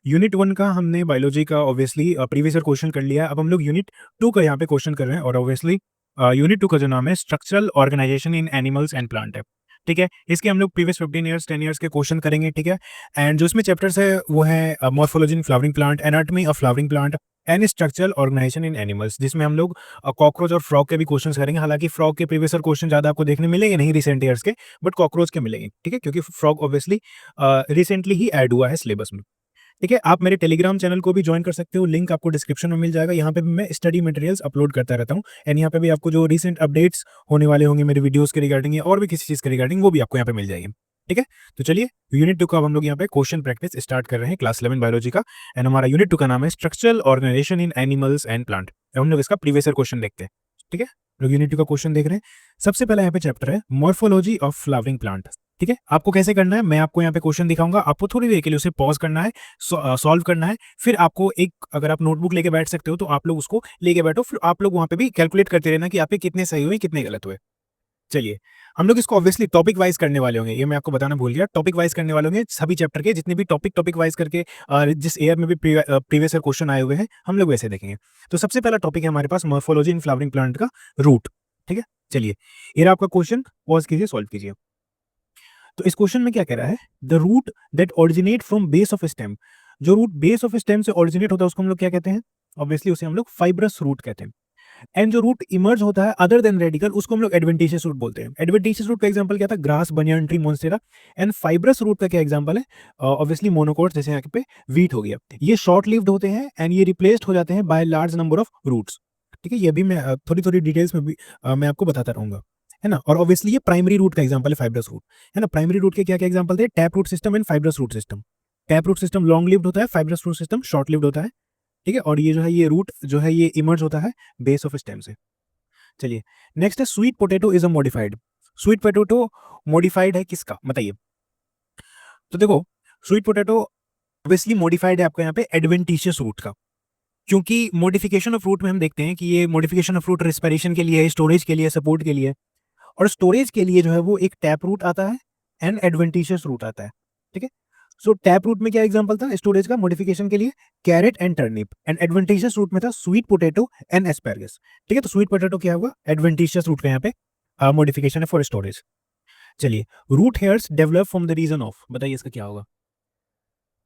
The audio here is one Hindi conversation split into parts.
यूनिट 1 का हमने बायोलॉजी का ऑब्वियसली प्रीवियस ईयर क्वेश्चन कर लिया है। अब हम लोग यूनिट 2 का यहाँ पे क्वेश्चन कर रहे हैं और ऑब्वियसली यूनिट 2 का जो नाम है structural organisation in animals and plant है। ठीक है, इसके हम लोग प्रीवियस 15 ईयर्स 10 ईयर्स के क्वेश्चन करेंगे। ठीक है, एंड जो इसमें चैप्टर्स है वो है morphology in flowering plant, anatomy of flowering plant and structural organisation in animals, जिसमें हम लोग कॉकरोच और फ्रॉग के भी क्वेश्चन करेंगे। हालांकि फ्रॉग के प्रीवियस ईयर क्वेश्चन ज़्यादा आपको देखने मिलेंगे नहीं रिसेंट ईयर्स के, बट कॉकरोच के मिलेंगे। ठीक है, क्योंकि फ्रॉग ऑब्वियसली रिसेंटली ही ऐड हुआ है सिलेबस में। ठीक है, आप मेरे टेलीग्राम चैनल को भी ज्वाइन कर सकते हो, लिंक आपको डिस्क्रिप्शन में मिल जाएगा। यहाँ पे भी मैं स्टडी मटेरियल्स अपलोड करता रहता हूँ एंड यहाँ पे भी आपको जो रिसेंट अपडेट्स होने वाले होंगे मेरे वीडियोस के रिगार्डिंग या और भी किसी चीज़ के रिगार्डिंग वो भी आपको यहाँ पे मिल जाएगी। ठीक है, तो चलिए यूनिट 2 का अब हम लोग यहाँ पे क्वेश्चन प्रैक्टिस स्टार्ट कर रहे हैं क्लास 11 बायोलॉजी का। एंड हमारा यूनिट 2 का नाम है structural organisation in animals and plant. हम लोग इसका प्रीवियस ईयर क्वेश्चन देखते हैं। ठीक है, लोग यूनिट 2 का क्वेश्चन देख रहे हैं। सबसे पहला यहाँ पे चैप्टर है मॉर्फोलॉजी ऑफ फ्लावरिंग प्लांट। ठीक है, आपको कैसे करना है मैं आपको यहाँ पे क्वेश्चन दिखाऊंगा, आपको थोड़ी देर के लिए उसे पॉज करना है, सॉल्व करना है, फिर आपको एक अगर आप नोटबुक लेके बैठ सकते हो तो आप लोग उसको लेके बैठो, फिर आप लोग वहां पे भी कैलकुलेट करते रहना कि आपके कितने सही हुए कितने गलत हुए। चलिए, हम लोग इसको ऑब्वियसली टॉपिक वाइज करने वाले होंगे, ये मैं आपको बताना भूल गया। टॉपिक वाइज करने वाले होंगे सभी चैप्टर के, जितने भी टॉपिक वाइज करके जिस ईयर में भी प्रीवियस ईयर क्वेश्चन आए हुए हैं हम लोग वैसे देखेंगे। तो सबसे पहला टॉपिक है हमारे पास मॉर्फोलॉजी इन फ्लावरिंग प्लांट का रूट। ठीक है, चलिए ये रहा आपका क्वेश्चन, पॉज कीजिए, सॉल्व कीजिए। तो इस क्वेश्चन में क्या कह रहा है, the root that originate from base of stem. जो रूट बेस ऑफ स्टेम से ओरिजिनेट होता है उसको हम लोग क्या कहते हैं, ऑब्वियसली उसे हम लोग फाइब्रस रूट कहते हैं। एंड जो रूट इमर्ज होता है अदर देन रेडिकल उसको हम लोग एडवेंटिशियस रूट बोलते हैं। एडवेंटिशियस रूट का एग्जांपल क्या था, grass, banyan tree, monstera. And fibrous root का क्या एग्जांपल है, ऑब्वियसली मोनोकोट, जैसे यहाँ पे वीट हो गया। ये शॉर्ट लिव्ड होते हैं एंड ये रिप्लेस्ड हो जाते हैं by large number of roots. ठीक है, ये भी मैं थोड़ी थोड़ी डिटेल्स में भी मैं आपको बताता रहूंगा, है ना। और ऑब्वियसली ये प्राइमरी रूट का एग्जांपल है फाइब्रस रूट, है ना। प्राइमरी रूट के क्या क्या एग्जांपल थे, tap root system and fibrous root system. Tap root system long lived होता है, fibrous root system short lived होता है। ठीक है, और ये जो है ये रूट जो है ये इमर्ज होता है बेस ऑफ स्टेम से। चलिए नेक्स्ट है sweet potato is a modified. Sweet potato modified है किसका बताइए। तो देखो स्वीट पोटैटो ऑब्वियसली मॉडिफाइड है आपका यहाँ पे एडवेंटिशियस रूट का, क्योंकि मॉडिफिकेशन ऑफ रूट में हम देखते हैं कि ये मॉडिफिकेशन ऑफ रूट रेस्पिरेशन के लिए है, स्टोरेज के लिए, सपोर्ट के लिए। और स्टोरेज के लिए जो है वो एक टैप रूट आता है एंड एडवेंटिशियस रूट आता है। ठीक है, सो टैप रूट में क्या एग्जांपल था स्टोरेज का मॉडिफिकेशन के लिए, carrot and turnip. And adventitious root में था स्वीट पोटैटो एंड एस्पैरगस। ठीक है, तो स्वीट पोटैटो क्या होगा, एडवेंटिशियस रूट का यहाँ पे मॉडिफिकेशन है फॉर स्टोरेज। चलिए, root hairs develop from the region of, बताइए इसका क्या होगा।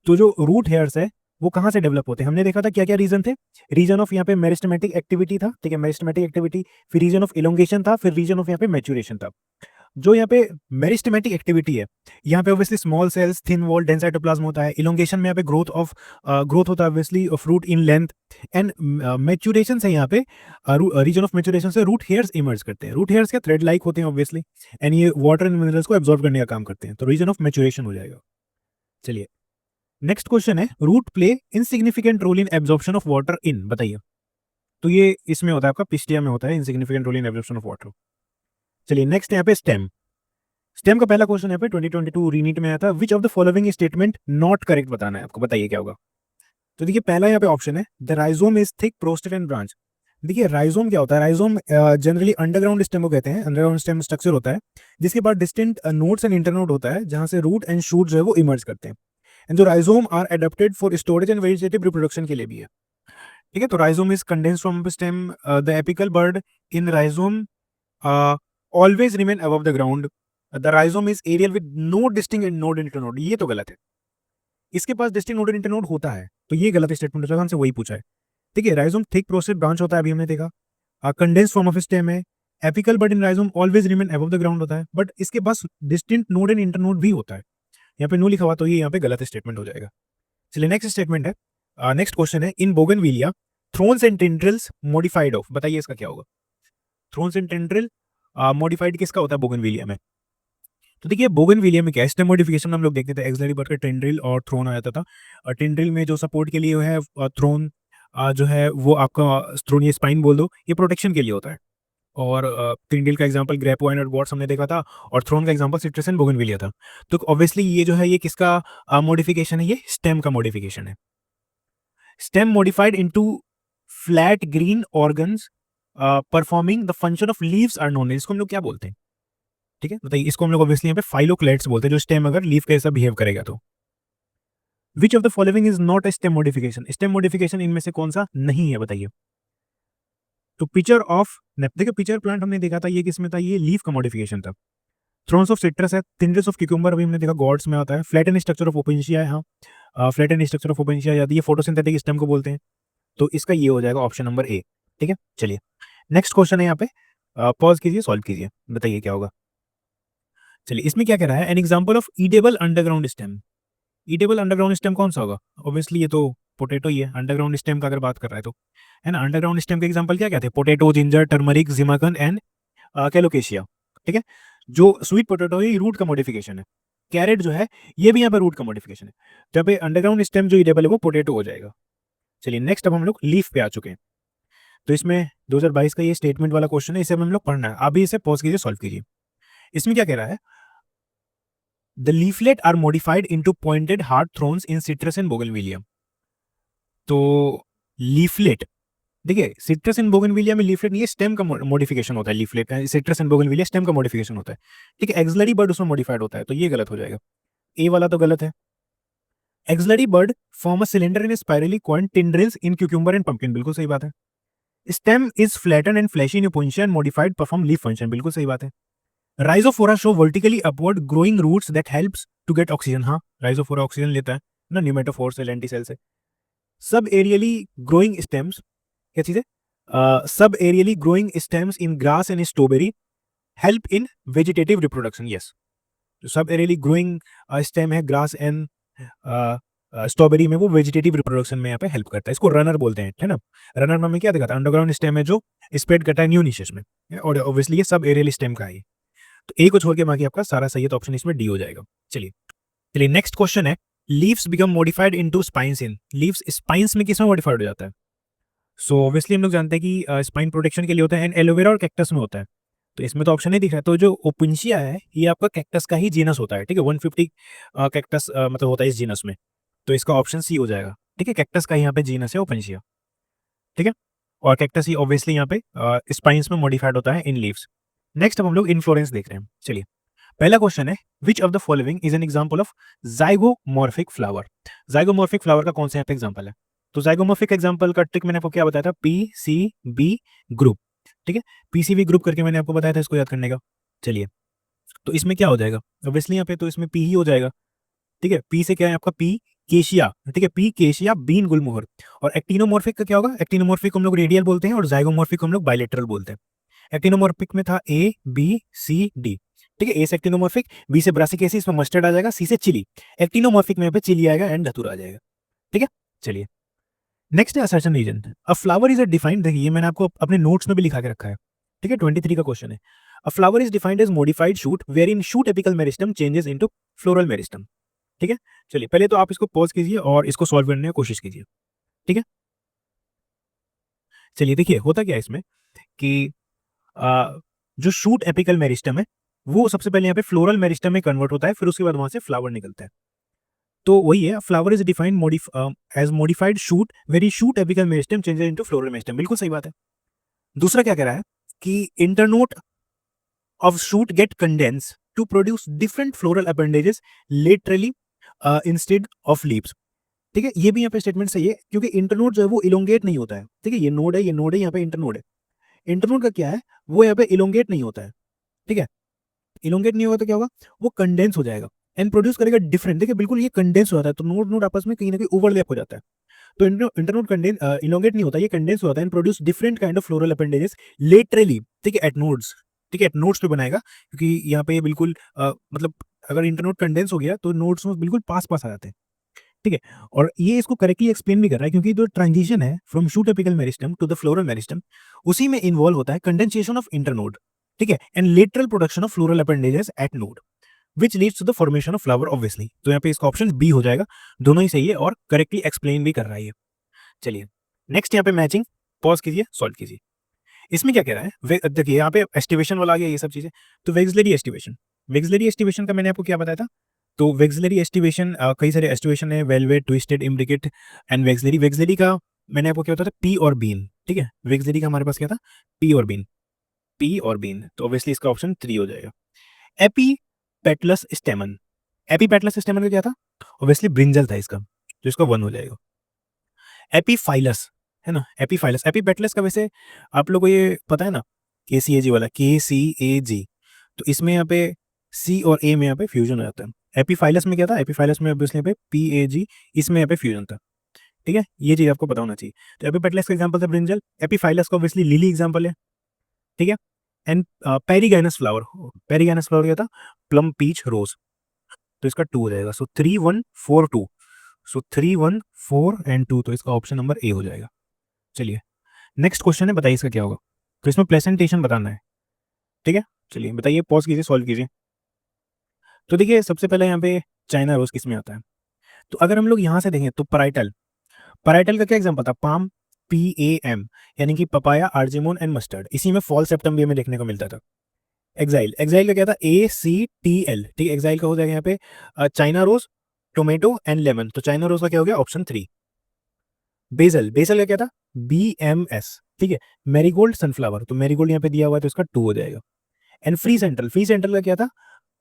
तो जो रूट हेयर्स है वो कहाँ से डेवलप होते हैं, हमने देखा था क्या क्या रीजन थे। रीजन ऑफ यहाँ पे मेरिस्टेमेटिक एक्टिविटी था, ठीक है, मेरिस्टेमेटिक एक्टिविटी, फिर रीजन ऑफ इलोंगेशन था, फिर रीजन ऑफ यहाँ पे मैच्योरेशन था। जो यहाँ पे मेरिस्टेमेटिक एक्टिविटी है, यहाँ पे obviously small cells, thin wall, dense cytoplasm होता है। इलोंगेशन में यहाँ पे ग्रोथ होता है obviously fruit in length. And maturation से यहाँ पे रीजन ऑफ मैच्योरेशन से रूट हेयर्स इमर्ज करते हैं। रूट हेयर्स क्या थ्रेड लाइक होते हैं ऑब्वियसली, एंड ये वाटर एंड मिनरल्स को एब्जॉर्ब करने का काम करते हैं, तो रीजन ऑफ मैच्योरेशन हो जाएगा। चलिए नेक्स्ट क्वेश्चन है, root play insignificant role in absorption of water in, बताइए। तो ये इसमें होता है आपका पिस्टिया में होता है insignificant role in absorption of water. चलिए नेक्स्ट यहाँ पे स्टेम। स्टेम का पहला क्वेश्चन यहाँ पे 2022 रीनीट में आया था, विच of the following statement not correct बताना है आपको, बताइए क्या होगा। तो देखिए पहला यहाँ पे ऑप्शन है, the rhizome is thick prostate and branch. देखिए राइजोम क्या होता है, राइजोम जनरली अंडरग्राउंड स्टेम को कहते हैं, अंडरग्राउंड स्टेम स्ट्रक्चर होता है जिसके बाद डिस्टेंट नोड्स एंड इंटरनोड होता है जहां से रूट एंड शूट जो है वो इमर्ज करते हैं। एंड जो rhizome are adapted for storage and vegetative reproduction के लिए भी है। ठीक है, तो rhizome is condensed from stem, the apical bird in rhizome always remain above the ground, the rhizome is aerial with no distinct node internode. ये तो गलत है, इसके पास डिस्टिंक्ट नोड इंटरनोड होता है, तो ये गलत स्टेटमेंट है, हमसे वही पूछा है। ठीक है, राइजोम थिक प्रोसेस ब्रांच होता है, अभी हमने देखा। कंडेंस फॉर्म ऑफ स्टेम है, apical bird in rhizome always remain above the ground होता है, बट इसके पास डिस्टिंक्ट नोड एंड इंटरनोड भी होता है। यहाँ पे नो लिखा हुआ तो ये यहाँ पे गलत स्टेटमेंट हो जाएगा। चलिए नेक्स्ट स्टेटमेंट है, नेक्स्ट क्वेश्चन है, in bougainvillea thorns and tendrils modified of, बताइए इसका क्या होगा। थ्रोन्स एंड टेंड्रिल मॉडिफाइड किसका होता है बोगनविलिया में। तो देखिए बोगनविलिया में क्या स्टेम मॉडिफिकेशन हम लोग देखते थे, एक्सिलरी बर्ड का टेंड्रिल और थ्रोन आ जाता था। टेंड्रिल में जो सपोर्ट के लिए है, थ्रोन जो है वो आपका थ्रोन, ये स्पाइन बोल दो, ये प्रोटेक्शन के लिए होता है। और टेंड्रिल का एग्जांपल ग्रेपवाइन और वॉट्स हमने देखा था, और थ्रोन का एग्जांपल सिट्रस एंड बोगनविलिया था। तो ऑब्वियसली ये जो है ये किसका मॉडिफिकेशन है, ये स्टेम का मॉडिफिकेशन है। Stem modified into flat green organs performing the function of leaves are known, इसको हम लोग क्या बोलते हैं। ठीक है, बताइए इसको हम लोग ऑब्वियसली यहाँ पे फाइलोक्लेट्स बोलते हैं, जो स्टेम अगर लीफ के जैसा बिहेव करेगा तो। विच of the following is not a stem modification, stem modification इनमें से कौन सा नहीं है बताइए। तो पिक्चर ऑफ, देखिए पिक्चर प्लांट हमने देखा था, ये किसमें था, ये लीफ का मॉडिफिकेशन था। थ्रोन्स ऑफ सिट्रस है, टिंडल्स ऑफ क्यूकम्बर अभी हमने देखा गॉड्स में आता है। फ्लैटन स्ट्रक्चर ऑफ ओपेंशिया है, हाँ फ्लैटन स्ट्रक्चर ऑफ ओपेंशिया जाती है, फोटोसिंथेटिक स्टेम को बोलते हैं। तो इसका ये हो जाएगा ऑप्शन नंबर ए। ठीक है, चलिए नेक्स्ट क्वेश्चन है यहाँ पे, पॉज कीजिए, सॉल्व कीजिए, बताइए क्या होगा। चलिए इसमें क्या कह रहा है, an example of edible underground stem. Eatable underground stem कौन सा होगा, ऑब्वियसली ये तो पोटैटो ही है अंडरग्राउंड स्टेम का अगर बात कर रहा है तो, है ना। अंडरग्राउंड स्टेम के एग्जांपल क्या क्या थे, पोटैटो, जिंजर, टर्मरिक, जिमाकन एंड कैलोकेशिया। ठीक है, जो स्वीट पोटैटो है रूट का मॉडिफिकेशन है। कैरेट जो है ये भी यहाँ पर रूट का मॉडिफिकेशन है। जब अंडरग्राउंड स्टेम जो ईटेबल है वो पोटैटो हो जाएगा। चलिए नेक्स्ट, अब हम लोग लीफ पे आ चुके हैं। तो इसमें 2022 का ये स्टेटमेंट वाला क्वेश्चन है, इसे हम लोग पढ़ना है, अभी इसे पॉज कीजिए, सॉल्व कीजिए। इसमें क्या कह रहा है, the leaflet are modified into pointed hard thorns in citrus and bougainvillea. तो लीफलेट, देखिए सिट्रस एंड बोगनविलिया में लीफलेट नहीं, ये स्टेम का मॉडिफिकेशन होता है। Leaflet citrus and bougainvillea stem का मॉडिफिकेशन होता है। ठीक है, एक्सलरी बर्ड उसमें मॉडिफाइड होता है, तो ये गलत हो जाएगा, ए वाला तो गलत है। Axillary bud form a cylinder in spirally coiled tendrils in cucumber and pumpkin, बिल्कुल सही बात है। Stem is flatten and fleshy in opuntia and modified perform leaf function, बिल्कुल सही बात है। Rhizophora show vertically upward growing roots that helps to get oxygen, हाँ राइजोफोरा ऑक्सीजन लेता है ना, न्यूमेटोफोर से, लेंटिसेल से। सब एरियली ग्रोइंग स्टेम्स, क्या चीज है, सब aerially growing stems in grass and strawberry help in vegetative reproduction, yes. जो सब एरियली ग्रोइंग स्टेम है ग्रास एंड स्ट्रॉबेरी में, वो वेजिटेटिव रिप्रोडक्शन में यहाँ पे हेल्प करता है। इसको रनर बोलते हैं, है ना। रनर में हमें क्या दिखाता है, अंडरग्राउंड स्टेम है जो स्प्रेड करता है न्यू निशेस में, और ऑब्वियसली ये सब एरियल स्टेम का है। तो ए को छोड़ के बाकी आपका सारा सही है, तो ऑप्शन इसमें डी हो जाएगा। चलिए चलिए नेक्स्ट क्वेश्चन है, leaves become modified into spines in, leaves spines में किसमें मॉडिफाइड हो जाता है। सो ऑब्वियसली हम लोग जानते हैं कि स्पाइन प्रोटेक्शन के लिए होता है, एंड एलोवेरा और कैक्टस में होता है। तो इसमें तो ऑप्शन नहीं दिख रहा है, तो जो ओपिंशिया है ये आपका कैक्टस का ही जीनस होता है। ठीक है, 150 कैक्टस मतलब होता है इस जीनस में, तो इसका ऑप्शन सी हो जाएगा। ठीक है, कैक्टस का यहाँ पे जीनस है ओपिंशिया। ठीक है, और कैक्टस ही ऑब्वियसली यहाँ पे स्पाइन्स में मॉडिफाइड होता है इन लीव्स। नेक्स्ट अब हम लोग इन्फ्लोरेंस देख रहे हैं। चलिए पहला क्वेश्चन है, which of the following is an example of zygomorphic flower. Zygomorphic flower का कौन सा यहाँ पे एग्जांपल है, तो जाइगोमॉर्फिक एग्जांपल का ट्रिक मैंने आपको क्या बताया था, पीसीबी ग्रुप। ठीक है, पीसीबी ग्रुप करके मैंने आपको बताया था इसको याद करने का। चलिए तो इसमें क्या हो जाएगा, ऑब्वियसली यहाँ पे तो इसमें पी ही हो जाएगा। ठीक है, पी से क्या है आपका, पी केशिया। ठीक है, पी केशिया बीन गुलमोहर। और एक्टिनोमॉर्फिक का क्या होगा, एक्टिनोमॉर्फिक को हम लोग रेडियल बोलते हैं और जाइगोमॉर्फिक को हम लोग बायलेटरल बोलते हैं। एक्टिनोमॉर्फिक में था ए बी सी डी। ठीक है, ए से एक्टिनोमॉर्फिक, बी से ब्रासिकेसी, इसमें मस्टर्ड आ जाएगा, सी से चिली। एक्टिनोमॉर्फिक में पे चिली आएगा एंड धतूर आ जाएगा। ठीक है, चलिए नेक्स्ट है assertion reason. A flower is a defined, देखिए ये मैंने आपको अपने नोट्स में भी लिखा के रखा है। ठीक है, 23 का क्वेश्चन है। A flower is defined as modified shoot where in shoot apical meristem changes into floral meristem. ठीक है, चलिए पहले तो आप इसको पॉज कीजिए और इसको सॉल्व करने की कोशिश कीजिए। ठीक है, चलिए देखिए होता क्या है इसमें कि जो शूट एपिकल मेरिस्टम है वो सबसे पहले यहाँ पे फ्लोरल मेरिस्टम में कन्वर्ट होता है, फिर उसके बाद वहां से फ्लावर निकलता है। तो वही है, flower is defined as modified shoot very shoot apical meristem changes into floral meristem, बिल्कुल सही बात है। दूसरा क्या कह रहा है कि internode of shoot get condense to produce different floral appendages laterally instead of leaves. ठीक है, ये भी यहाँ पे स्टेटमेंट सही है, क्योंकि इंटरनोड जो है वो इलोंगेट नहीं होता है। ठीक है, ये नोड है, ये नोड है, यहाँ पे इंटरनोड है। इंटरनोड का क्या है, वो यहाँ पे इलोंगेट नहीं होता है। ठीक है, इलोंगेट नहीं होगा तो क्या होगा, वो कंडेंस हो जाएगा एंड प्रोड्यूस करेगा डिफरेंट। देखिए बिल्कुल ये कंडेंस हो जाता है, तो नोड नोड आपस में कहीं ना कहीं ओवरलैप हो जाता है। तो इंटरनोड कंडेंस इलोंगेट नहीं होता, ये कंडेंस हो जाता है and produce different kind of floral appendages laterally. ठीक है, एट नोड्स। ठीक है, एट नोड्स पे बनाएगा, क्योंकि यहाँ पे ये बिल्कुल मतलब अगर इंटरनोड कंडेंस हो गया तो नोड्स में बिल्कुल पास पास आ जाते हैं। ठीक है, और ये इसको करेक्टली एक्सप्लेन भी कर रहा है, क्योंकि जो ट्रांजिशन है from shoot apical meristem to the floral meristem, उसी में इन्वॉल्व होता है कंडेंसेशन ऑफ इंटरनोड। ठीक है, and lateral production of floral appendages at node which leads to the formation of flower obviously. तो यहाँ पे इसका ऑप्शन बी हो जाएगा, दोनों ही सही है और करेक्टली एक्सप्लेन भी कर रहा है ये। चलिए नेक्स्ट यहाँ पे मैचिंग, पॉज कीजिए, सॉल्व कीजिए। इसमें क्या कह रहा है, देखिए यहाँ पे एस्टिवेशन वाला आ गया, ये सब चीजें। तो वेक्सलरी एस्टिवेशन, वेक्सलरी एस्टिवेशन का मैंने आपको क्या बताया था, तो वेक्सलरी एस्टिवेशन कई सारे एस्टिवेशन है, वेलवेट, ट्विस्टेड, इम्ब्रिकेट एंड वेक्सलरी। वेक्सलरी का मैंने आपको क्या बताया था, पी और बीन। ठीक है, वेक्सलरी का हमारे पास क्या था, पी और बीन, पी और बीन, तो ऑब्वियसली इसका ऑप्शन 3 हो जाएगा। एपी पेटलस स्टेमन, एपी पेटलस स्टेमन का क्या था, ऑब्वियसली ब्रिंजल था इसका। तो इसका 1 हो जाएगा। एपीफाइलस है ना, एपीफाइलस, एपीपेटलस का वैसे आप लोगों को ये पता है ना, KCAG वाला, KCAG, तो इसमें यहाँ पे C और A में यहाँ पे फ्यूजन हो जाता है। एपीफाइलस में क्या था, एपीफाइलस में ऑब्वियसली यहाँ पे PAG, इसमें यहाँ पे फ्यूजन था। ठीक है, ये चीज आपको पता होना चाहिए। तो एपीपेटलस का एग्जांपल था ब्रिंजल, एपीफाइलस का ऑब्वियसली लिली एग्जांपल है। ठीक है, and perigynous flower, perigynous flower क्या था, प्लम पीच रोज, तो इसका 2 हो जाएगा। सो 3 1 4 2, सो 3 1 4 एंड 2, तो इसका ऑप्शन नंबर ए हो जाएगा। चलिए नेक्स्ट क्वेश्चन है, बताइए इसका क्या होगा। तो इसमें प्रेजेंटेशन बताना है। ठीक है, चलिए बताइए, पॉज कीजिए, सॉल्व कीजिए। तो देखिए सबसे पहले यहाँ पे चाइना रोज किस में आता है, तो अगर हम लोग यहाँ से देखें तो पराइटल, पराइटल का क्या एग्जाम्पल था, पाम, PAM, यानी कि पपाया, आर्जिमोन एंड मस्टर्ड, इसी में फॉल सेप्टम्बर में देखने को मिलता था। एक्साइल, एक्साइल का क्या था, ACTL, ठीक है, एक्साइल का हो जाएगा यहाँ पे China rose, tomato and lemon, तो चाइना रोज का क्या हो गया, ऑप्शन 3। बेसल, बेसल का क्या था, BMS, ठीक है, मैरीगोल्ड, सनफ्लावर, तो मैरीगोल्ड यहाँ पे दिया हुआ है तो इसका 2 हो जाएगा। And free central, free central का क्या था,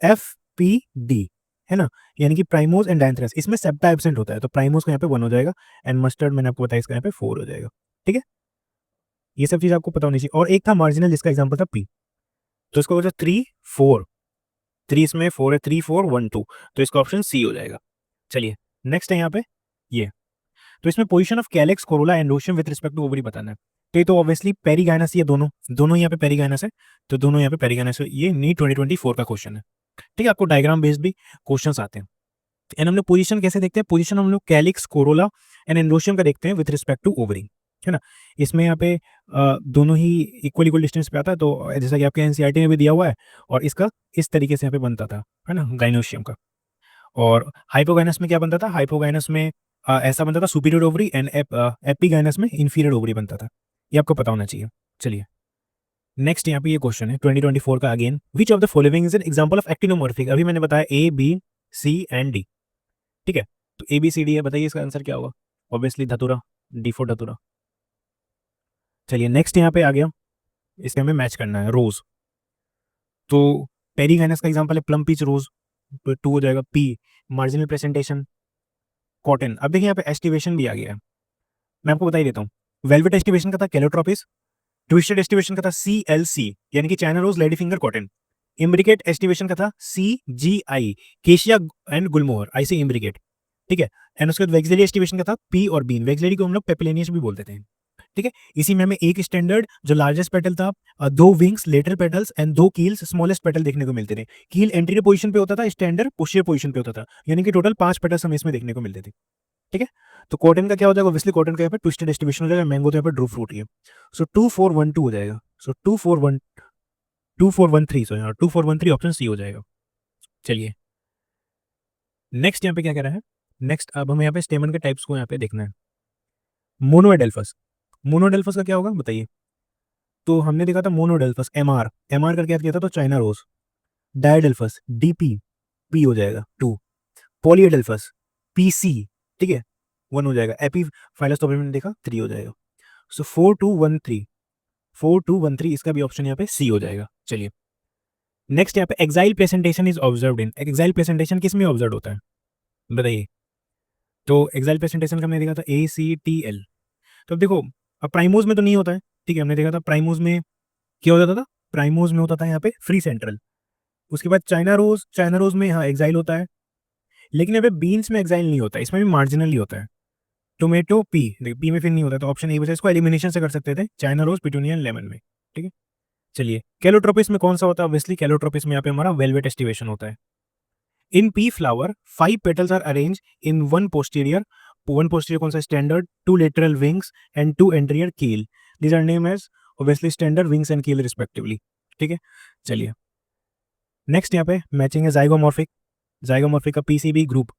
FPD, है ना, यानी कि प्राइमोस एंड डायंथरस, इसमें सेप्टा एब्सेंट होता है, तो प्राइमोस का यहाँ पे 1 हो जाएगा, एंड मस्टर्ड मैंने आपको बताया इसका यहाँ पे 4 हो जाएगा। ठीक है, ये सब चीज आपको पता होनी चाहिए। और एक था मार्जिनल जिसका एग्जाम्पल था P, तो इसका हो जाए 3 4, 3 इसमें 4 है, 3 4 1 2, तो इसका ऑप्शन C हो जाएगा। चलिए नेक्स्ट है यहाँ पे ये, तो इसमें position of calyx, corolla, androecium with respect to ovary बताना है। तो ये तो ऑब्वियसली पेरीगाइनस, ये दोनों दोनों यहाँ पे पेरीगाइनस है, तो दोनों यहाँ पे पेरीगाइनस है, ये नीट 2024 का क्वेश्चन है। ठीक है, आपको डायग्राम बेस्ड भी क्वेश्चंस आते हैं। एंड हम लोग पोजीशन कैसे देखते हैं, पोजीशन हम लोग कैलिक्स, कोरोला एंड एंडोशियम का देखते हैं विद रिस्पेक्ट टू ओवरी, है ना। इसमें यहाँ पे दोनों ही इक्वल इक्वल डिस्टेंस पे आता है, तो जैसा कि आपके एनसीईआरटी में भी दिया हुआ है, और इसका इस तरीके से यहाँ पे बनता था, है ना, गाइनोशियम का। और हाइपोगाइनस में क्या बनता था, हाइपोगाइनस में ऐसा बनता था सुपीरियर ओवरी, एंड एपिगाइनस में इंफीरियर ओवरी बनता था, ये आपको पता होना चाहिए। चलिए नेक्स्ट यहाँ पे ये क्वेश्चन है 2024 का again, which of the following is an example of actinomorphic, अभी मैंने बताया A B C and D। ठीक है, तो ABCD है, बताइए इसका आंसर क्या होगा, ऑब्वियसली धतुरा, D4 धतुरा। चलिए नेक्स्ट यहाँ पे आ गया, इसके हमें मैच करना है रोज, तो पेरीगाइनस का एग्जांपल है प्लम पीच रोज, तो 2 हो जाएगा। P marginal presentation, cotton. अब देखिए यहाँ पे एस्टिवेशन भी आ गया है, मैं आपको बता ही देता हूँ। वेलवेट एस्टिवेशन का था कैलोट्रोपिस, ट्विस्टेड एस्टिवेशन का था CLC, यानी कि China rose, lady finger, cotton. Imbricate aestivation का था CGI, केशिया एंड गुलमोहर, ऐसे इम्ब्रिकेट। ठीक है, एंड उसके बाद वेक्सलेरी एस्टिवेशन का था P और बीन, वेक्सलेरी को हम लोग पेपिलेनियस भी बोलते थे। ठीक है, इसी में हमें एक स्टैंडर्ड जो लार्जेस्ट पेटल था, 2 wings lateral petals and 2 keels smallest petal देखने को मिलते थे। कील एंटीरियर पोजीशन पे होता था, स्टैंडर्ड पोस्टीरियर पोजीशन पे होता था, यानी कि टोटल 5 पेटल्स हमें इसमें देखने को मिलते थे। ठीक है, तो कॉटन का क्या हो जाएगा, ऑब्वियसली कॉटन का यहाँ पे ट्विस्टेड डिस्ट्रीब्यूशन हो जाएगा, मैंगो तो यहाँ पे ड्रू फ्रूट ही है। सो 2 4 1 2 हो जाएगा, सो 2 4 1 2 4 1 3, सो यहाँ 2 4 1 3 ऑप्शन C हो जाएगा। चलिए नेक्स्ट यहाँ पे क्या कह रहा है, नेक्स्ट अब हमें यहाँ पे स्टेमन के टाइप्स को यहाँ पे देखना है। मोनोएडेल्फस, मोनोएडेल्फस का क्या होगा बताइए, तो हमने देखा था मोनोडेल्फस MR, MR का क्या किया था, तो चाइना रोज। डायडेल्फस DP, P हो जाएगा 2। पॉलीएडेल्फस PC, ठीक है 1 हो जाएगा। एपी फाइलस तो अभी मैंने देखा 3 हो जाएगा। सो 4 2 1 3, 4 2 1 3, इसका भी ऑप्शन यहाँ पे C हो जाएगा। चलिए नेक्स्ट यहाँ पे axile placentation is observed in, axile placentation किस में ऑब्जर्व होता है बताइए, तो एक्साइल प्रेजेंटेशन का हमने देखा था ACTL। तो अब देखो, अब प्राइमोज में तो नहीं होता है, ठीक है, हमने देखा था प्राइमोज में क्या हो जाता था, प्राइमोज में होता था यहाँ पे फ्री सेंट्रल। उसके बाद चाइना रोज, चाइना रोज में यहाँ एक्साइल होता है, लेकिन यहाँ पे बीन्स में एक्साइल नहीं होता है, इसमें भी मार्जिनली होता है। टोमेटो P, देखिए P में फिर नहीं होता, तो ऑप्शन ए बचा, इसको एलिमिनेशन से कर सकते थे, चाइना रोज, पिटूनिया, लेमन में। ठीक है, चलिए कैलोट्रोपिस में कौन सा होता है, ऑब्वियसली कैलोट्रोपिस में यहाँ पे हमारा वेलवेट एस्टिवेशन होता है। In P flower 5 petals are arrange in one posterior, one posterior कौन सा, standard, 2 lateral wings and 2 anterior keel, these are name as obviously standard wings and keel respectively. ठीक है, चलिए नेक्स्ट यहाँ पे मैचिंग है जाइगोमॉर्फिक, जाइगोमॉर्फिक का PCB ग्रुप।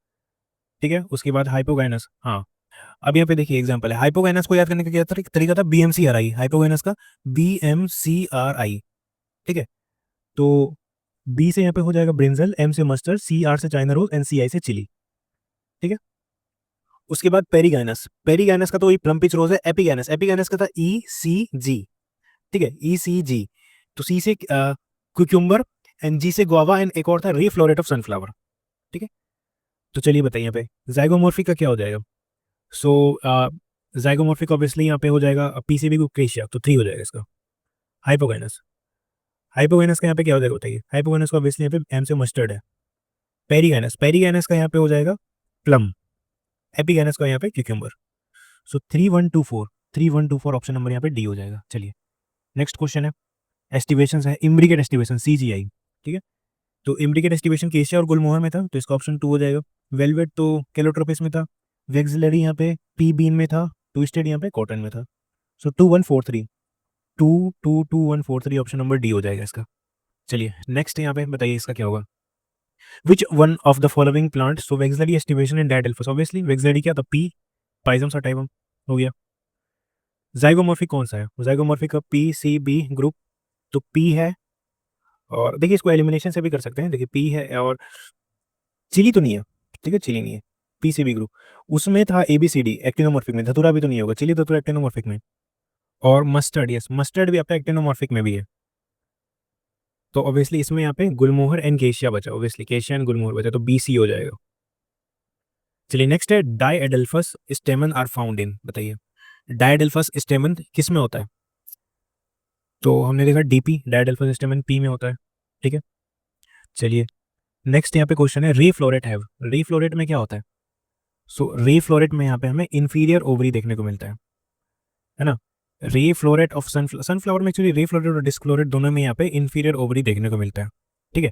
ठीक है, उसके बाद हाइपोगाइनस, हाँ अब यहाँ पे देखिए एग्जांपल है, हाइपोगाइनस को याद करने का क्या तरीका था, BMCRI, हाइपोगाइनस का BMCRI। ठीक है, तो B से यहाँ पे हो जाएगा ब्रिंजल, M से मस्टर्ड, CR से चाइना रोज एंड CI से चिली। ठीक है, उसके बाद पेरीगाइनस, पेरीगाइनस का तो वही प्लम पिच रोज है। एपिगाइनस, एपिगाइनस का था ECG। ठीक है, ECG, तो C से क्यूक्यूम्बर एंड G से गुआवा एंड एक और था री फ्लोरेट ऑफ सनफ्लावर। ठीक है, तो चलिए बताइए यहाँ पे जाइगोमॉर्फिक का क्या हो जाएगा, सो ज़ाइगोमॉर्फिक ऑब्वियसली यहाँ पे हो जाएगा पीसीबी कुक्रेशिया, तो 3 हो जाएगा इसका। हाइपोगाइनस, हाइपोगाइनस का यहाँ पे क्या हो जाएगा बताइए? हाइपोगाइनस का ऑब्वियसली यहाँ पे एम से मस्टर्ड है। पेरीगाइनस, पेरीगाइनस का यहाँ पे हो जाएगा प्लम। एपिगाइनस का यहाँ पे क्यूकम्बर। सो 3124, 3124 ऑप्शन नंबर यहाँ पे डी हो जाएगा। चलिए नेक्स्ट क्वेश्चन है, एस्टिवेशन है, इम्ब्रिकेट एस्टिवेशन सीजीआई, ठीक है। तो इम्ब्रिकेट एस्टिवेशन केशिया और गुलमोहर में था, तो इसका ऑप्शन 2 हो जाएगा। वेलवेट तो कैलोट्रोपिस में था, वेक्सिलरी यहाँ पे पी बीन में था, ट्विस्टेड यहाँ पे कॉटन में था। सो 2143, 2143 ऑप्शन नंबर डी हो जाएगा इसका। चलिए नेक्स्ट यहाँ पे बताइए इसका क्या होगा। Which one of the following plant, so vexillary aestivation in diadelphous, obviously vexillary क्या था, पी, पाइजम सटाइवम हो गया। जाइगोमॉर्फिक कौन सा है? जाइगोमॉर्फिक का पी सी बी ग्रुप, तो पी है। और देखिए इसको एलिमिनेशन से भी कर सकते हैं, देखिए पी है और चिली तो नहीं है, ठीक है, चिली नहीं है, पीसीबी ग्रुप। उसमें था एबीसीडी एक्टिनोमॉर्फिक में, धतूरा भी तो नहीं होगा, चिली धतूरा एक्टिनोमॉर्फिक में। और मस्टर्ड, यस मस्टर्ड भी आपका एक्टिनोमॉर्फिक में भी है। तो ऑब्वियसली इसमें यहाँ पे गुलमोहर एंड केशिया बचा, ऑब्वियसली केशिया एंड गुलमोहर बचा, तो बीसी हो जाएगा। चलिए नेक्स्ट है डाइएडल्फस स्टेमन आर फाउंड इन, बताइए डाइएडल्फस स्टेमन किस में होता है? तो हमने देखा डीपी, डाइएडल्फस स्टेमन पी में होता है, ठीक है। चलिए नेक्स्ट यहाँ पे क्वेश्चन है, रे फ्लोरेट हैव, रे फ्लोरेट में क्या होता है? सो रे फ्लोरेट में यहाँ पे हमें इंफीरियर ओवरी देखने को मिलता है ना। रे फ्लोरेट ऑफ सनफ्लावर में एक्चुअली रे फ्लोरेट और डिस्क्लोरेट दोनों में यहाँ पे इंफीरियर ओवरी देखने को मिलता है, ठीक है।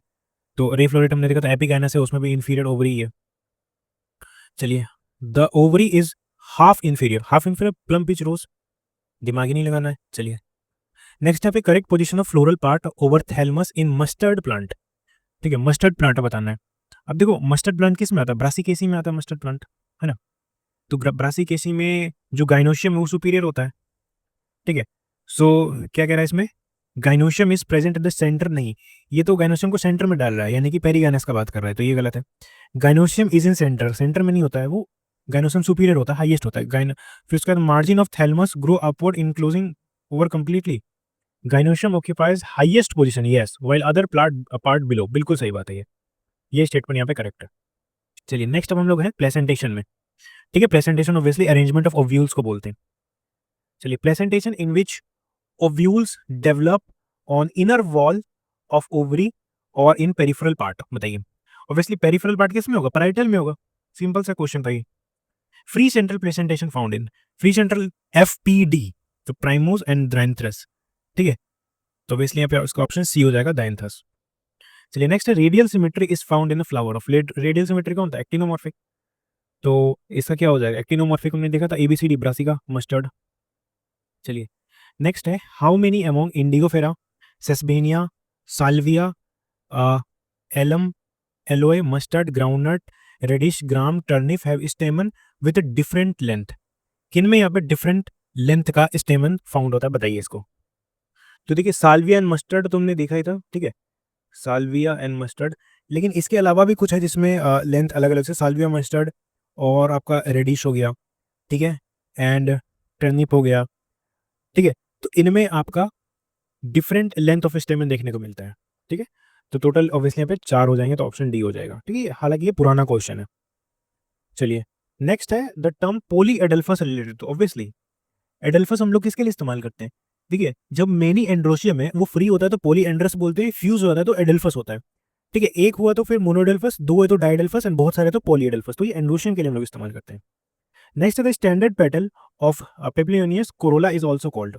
तो रे फ्लोरेट हमने देखा था एपिगाइनस है, उसमें भी इंफीरियर ओवरी है। चलिए the ovary is half inferior, half inferior plum peach rose, दिमाग ही नहीं लगाना है। चलिए नेक्स्ट यहाँ पे correct position of floral part over thalamus in mustard plant, ठीक है, मस्टर्ड प्लांट बताना है। अब देखो मस्टर्ड प्लांट किस में आता है? ब्रासिकेसी में आता है मस्टर्ड प्लांट, है ना। तो ब्रासिकेसी में जो गाइनोशियम है वो सुपीरियर होता है, ठीक है। सो क्या कह रहा है इसमें, gynoecium is present at the centre, नहीं, ये तो गाइनोशियम को सेंटर में डाल रहा है, यानी कि पेरीगाइनस का बात कर रहा है, तो ये गलत है। Gynoecium is in centre, centre में नहीं होता है वो, गाइनोशियम सुपीरियर होता है, हाईएस्ट होता है फिर उसके बाद margin of thalamus grow upward enclosing over completely, gynoecium occupies highest position, yes, while other part below, बिल्कुल सही बात है ये स्टेटमेंट यहाँ पे करेक्ट है। चलिए नेक्स्ट अब हम लोग हैं प्लेसेंटेशन में, ठीक है। Placentation obviously arrangement of ovules को बोलते हैं। चलिए placentation in which ovules develop on inner wall of ovary और इन पेरिफेरल पार्ट, बताइए ऑब्वियसली पेरिफेरल पार्ट किस में होगा? पैराइटल में होगा, सिंपल सा क्वेश्चन था ये। Free central placentation found in, free central FPD, तो प्राइमोस एंड द्रैंथरस, ठीक है। तो ऑब्वियसली यहाँ पे इसका ऑप्शन सी हो जाएगा, दाइंथस। चलिए नेक्स्ट है radial symmetry is found in a flower of, radial symmetry कौन था? एक्टिनोमॉर्फिक, तो इसका क्या हो जाएगा? एक्टिनोमॉर्फिक हमने देखा था एबीसीडी, ब्रासिका, मस्टर्ड। चलिए नेक्स्ट है, how many among indigofera, sesbania, salvia, allium, aloe, mustard, groundnut, radish, gram, turnip have stamen with different length, किन में यहाँ पे डिफरेंट लेंथ का स्टेमन फाउंड होता है, बताइए इसको। तो देखिए साल्विया एंड मस्टर्ड तुमने देखा ही था, ठीक है, साल्विया एंड मस्टर्ड, लेकिन इसके अलावा भी कुछ है जिसमें लेंथ अलग अलग से, साल्विया, मस्टर्ड और आपका रेडिश हो गया, ठीक है, एंड टर्निप हो गया, ठीक है। तो इनमें आपका डिफरेंट लेंथ ऑफ स्टेमन देखने को मिलता है, ठीक है। तो टोटल ऑब्वियसली यहाँ पे 4 हो जाएंगे, तो ऑप्शन डी हो जाएगा, ठीक है, हालांकि ये पुराना क्वेश्चन है। चलिए नेक्स्ट है the term polyadelphous related, तो ऑब्वियसली एडल्फस हम लोग किसके लिए इस्तेमाल करते हैं? देखिए जब मेनी एंड्रोशियम है वो फ्री होता है तो पोली एंड्रस बोलते हैं, फ्यूज होता है तो एडल्फस होता है, ठीक है। एक हुआ तो फिर मोनोडेल्फस, दो है तो डाइडेल्फस एंड बहुत सारे तो पॉलीएडल्फस, तो ये एंड्रोशियम के लिए हम लोग इस्तेमाल करते हैं। नेक्स्ट है the standard petal of papilionaceous corolla is also called,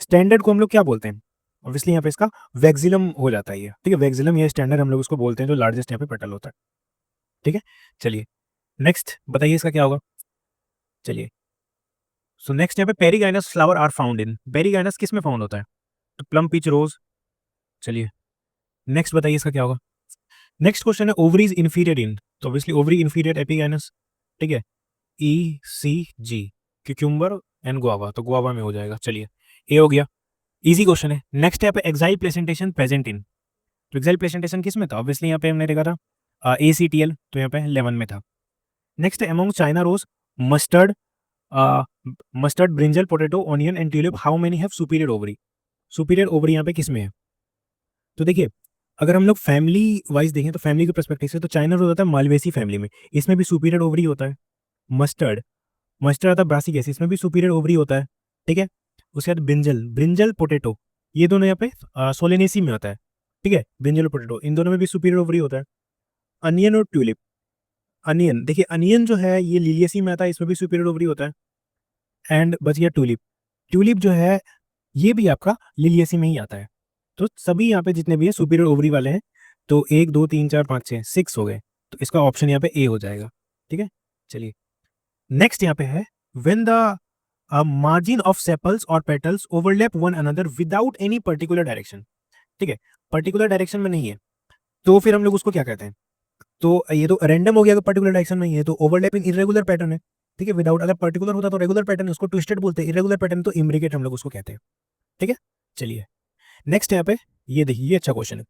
standard को हम लोग क्या बोलते हैं? ऑब्वियसली यहाँ पे इसका वैक्सिलम हो जाता है ये, ठीक है, वैक्सिलम ये स्टैंडर्ड हम लोग उसको बोलते हैं, जो लार्जेस्ट यहाँ पे पेटल होता है, ठीक है। चलिए नेक्स्ट बताइए इसका क्या होगा। चलिए सो नेक्स्ट यहाँ पे perigynous flower are found in, perigynous किस में फाउंड होता है? तो प्लम, पीच, रोज। चलिए नेक्स्ट बताइए इसका क्या होगा। नेक्स्ट क्वेश्चन है ओवरीज इंफीरियर इन, तो ऑब्वियसली ओवरी इंफीरियर एपिगाइनस, ठीक है, ई सी जी, क्यूक्यूम्बर एंड गुआवा, तो गुआवा में हो जाएगा। चलिए ए हो गया, इजी क्वेश्चन है। नेक्स्ट यहाँ पे एक्साइल प्रेजेंटेशन प्रेजेंट इन, तो एक्साइल प्रेजेंटेशन किस में था? ऑब्वियसली यहाँ पे हमने देखा था ACTL, तो यहाँ पे 11 में था। नेक्स्ट है among China rose, mustard, mustard, brinjal, potato, onion and tulip, how many have superior ovary, superior ovary यहाँ पे किस में है? तो देखिए अगर हम लोग फैमिली वाइज देखें तो फैमिली के परस्पेक्टिव से तो चाइना रोज होता है मालवेसी फैमिली में, इसमें भी सुपीरियर ओवरी होता है। मस्टर्ड, मस्टर्ड आता है ब्रासिक एसिड, इसमें भी सुपीरियर ओवरी होता है, ठीक है। उसके बाद ब्रिंजल, ब्रिंजल पोटैटो, ये दोनों यहाँ पे सोलेनेसी में होता है, ठीक है। ब्रिंजल और पोटैटो इन दोनों में भी सुपीरियर ओवरी होता है। अनियन और ट्यूलिप, अनियन देखिए, अनियन जो है ये लिलियसी में आता है, इसमें भी सुपीरियर ओवरी होता है। एंड बच गया ट्यूलिप, ट्यूलिप जो है ये भी आपका लिलियसी में ही आता है। तो सभी यहाँ पे जितने भी है सुपीरियर ओवरी वाले हैं। तो 1 2 3 4 5 6 6 हो गए, तो इसका ऑप्शन यहाँ पे ए हो जाएगा, ठीक है। चलिए नेक्स्ट यहाँ पे है, when the margin of sepals और petals overlap one another without any particular direction, ठीक है, पर्टिकुलर डायरेक्शन में नहीं है, तो फिर हम लोग उसको क्या कहते हैं? तो ये तो रैंडम हो गया, अगर पर्टिकुलर डायरेक्शन में ही है तो ओवरलैप इन इरेगुलर पैटर्न है, ठीक है। विदाउट, अगर पर्टिकुलर होता तो रेगुलर पैटर्न, उसको ट्विस्टेड बोलते हैं, इरेगुलर पैटर्न तो इम्ब्रिकेट हम लोग उसको कहते हैं, ठीक है। चलिए नेक्स्ट यहाँ पे ये देखिए, ये अच्छा क्वेश्चन है।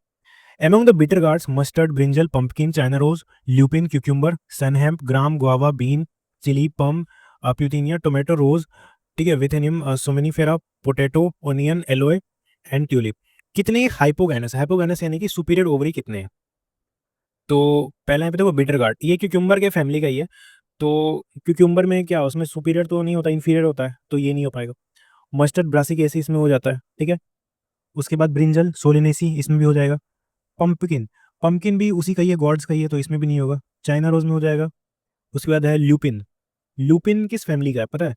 Among the bitter gourds, mustard, brinjal, pumpkin, china rose, lupin, cucumber, sunhemp, gram, guava, bean, chili, plum, putinea, tomato, rose, ठीक है, withania, somnifera, potato, onion, aloe and tulip, कितने हाइपोगैनस, हाइपोगैनस यानी कि सुपीरियर ओवरी कितने हैं? तो पहले यहाँ पे देखो बिटर गार्ड, ये क्यूक्यूम्बर के फैमिली का ही है। तो क्यूक्यूम्बर में क्या, उसमें सुपीरियर तो नहीं होता, इन्फीरियर होता है, तो ये नहीं हो पाएगा। मस्टर्ड ब्रासिक एसिड इसमें हो जाता है, ठीक है। उसके बाद ब्रिंजल सोलिनेसी इसमें भी हो जाएगा। पंपकिन, पंपकिन भी उसी का ही है, गॉड्स का ही है, तो इसमें भी नहीं होगा। चाइना रोज में हो जाएगा। उसके बाद है ल्यूपिन, ल्यूपिन किस फैमिली का है पता है?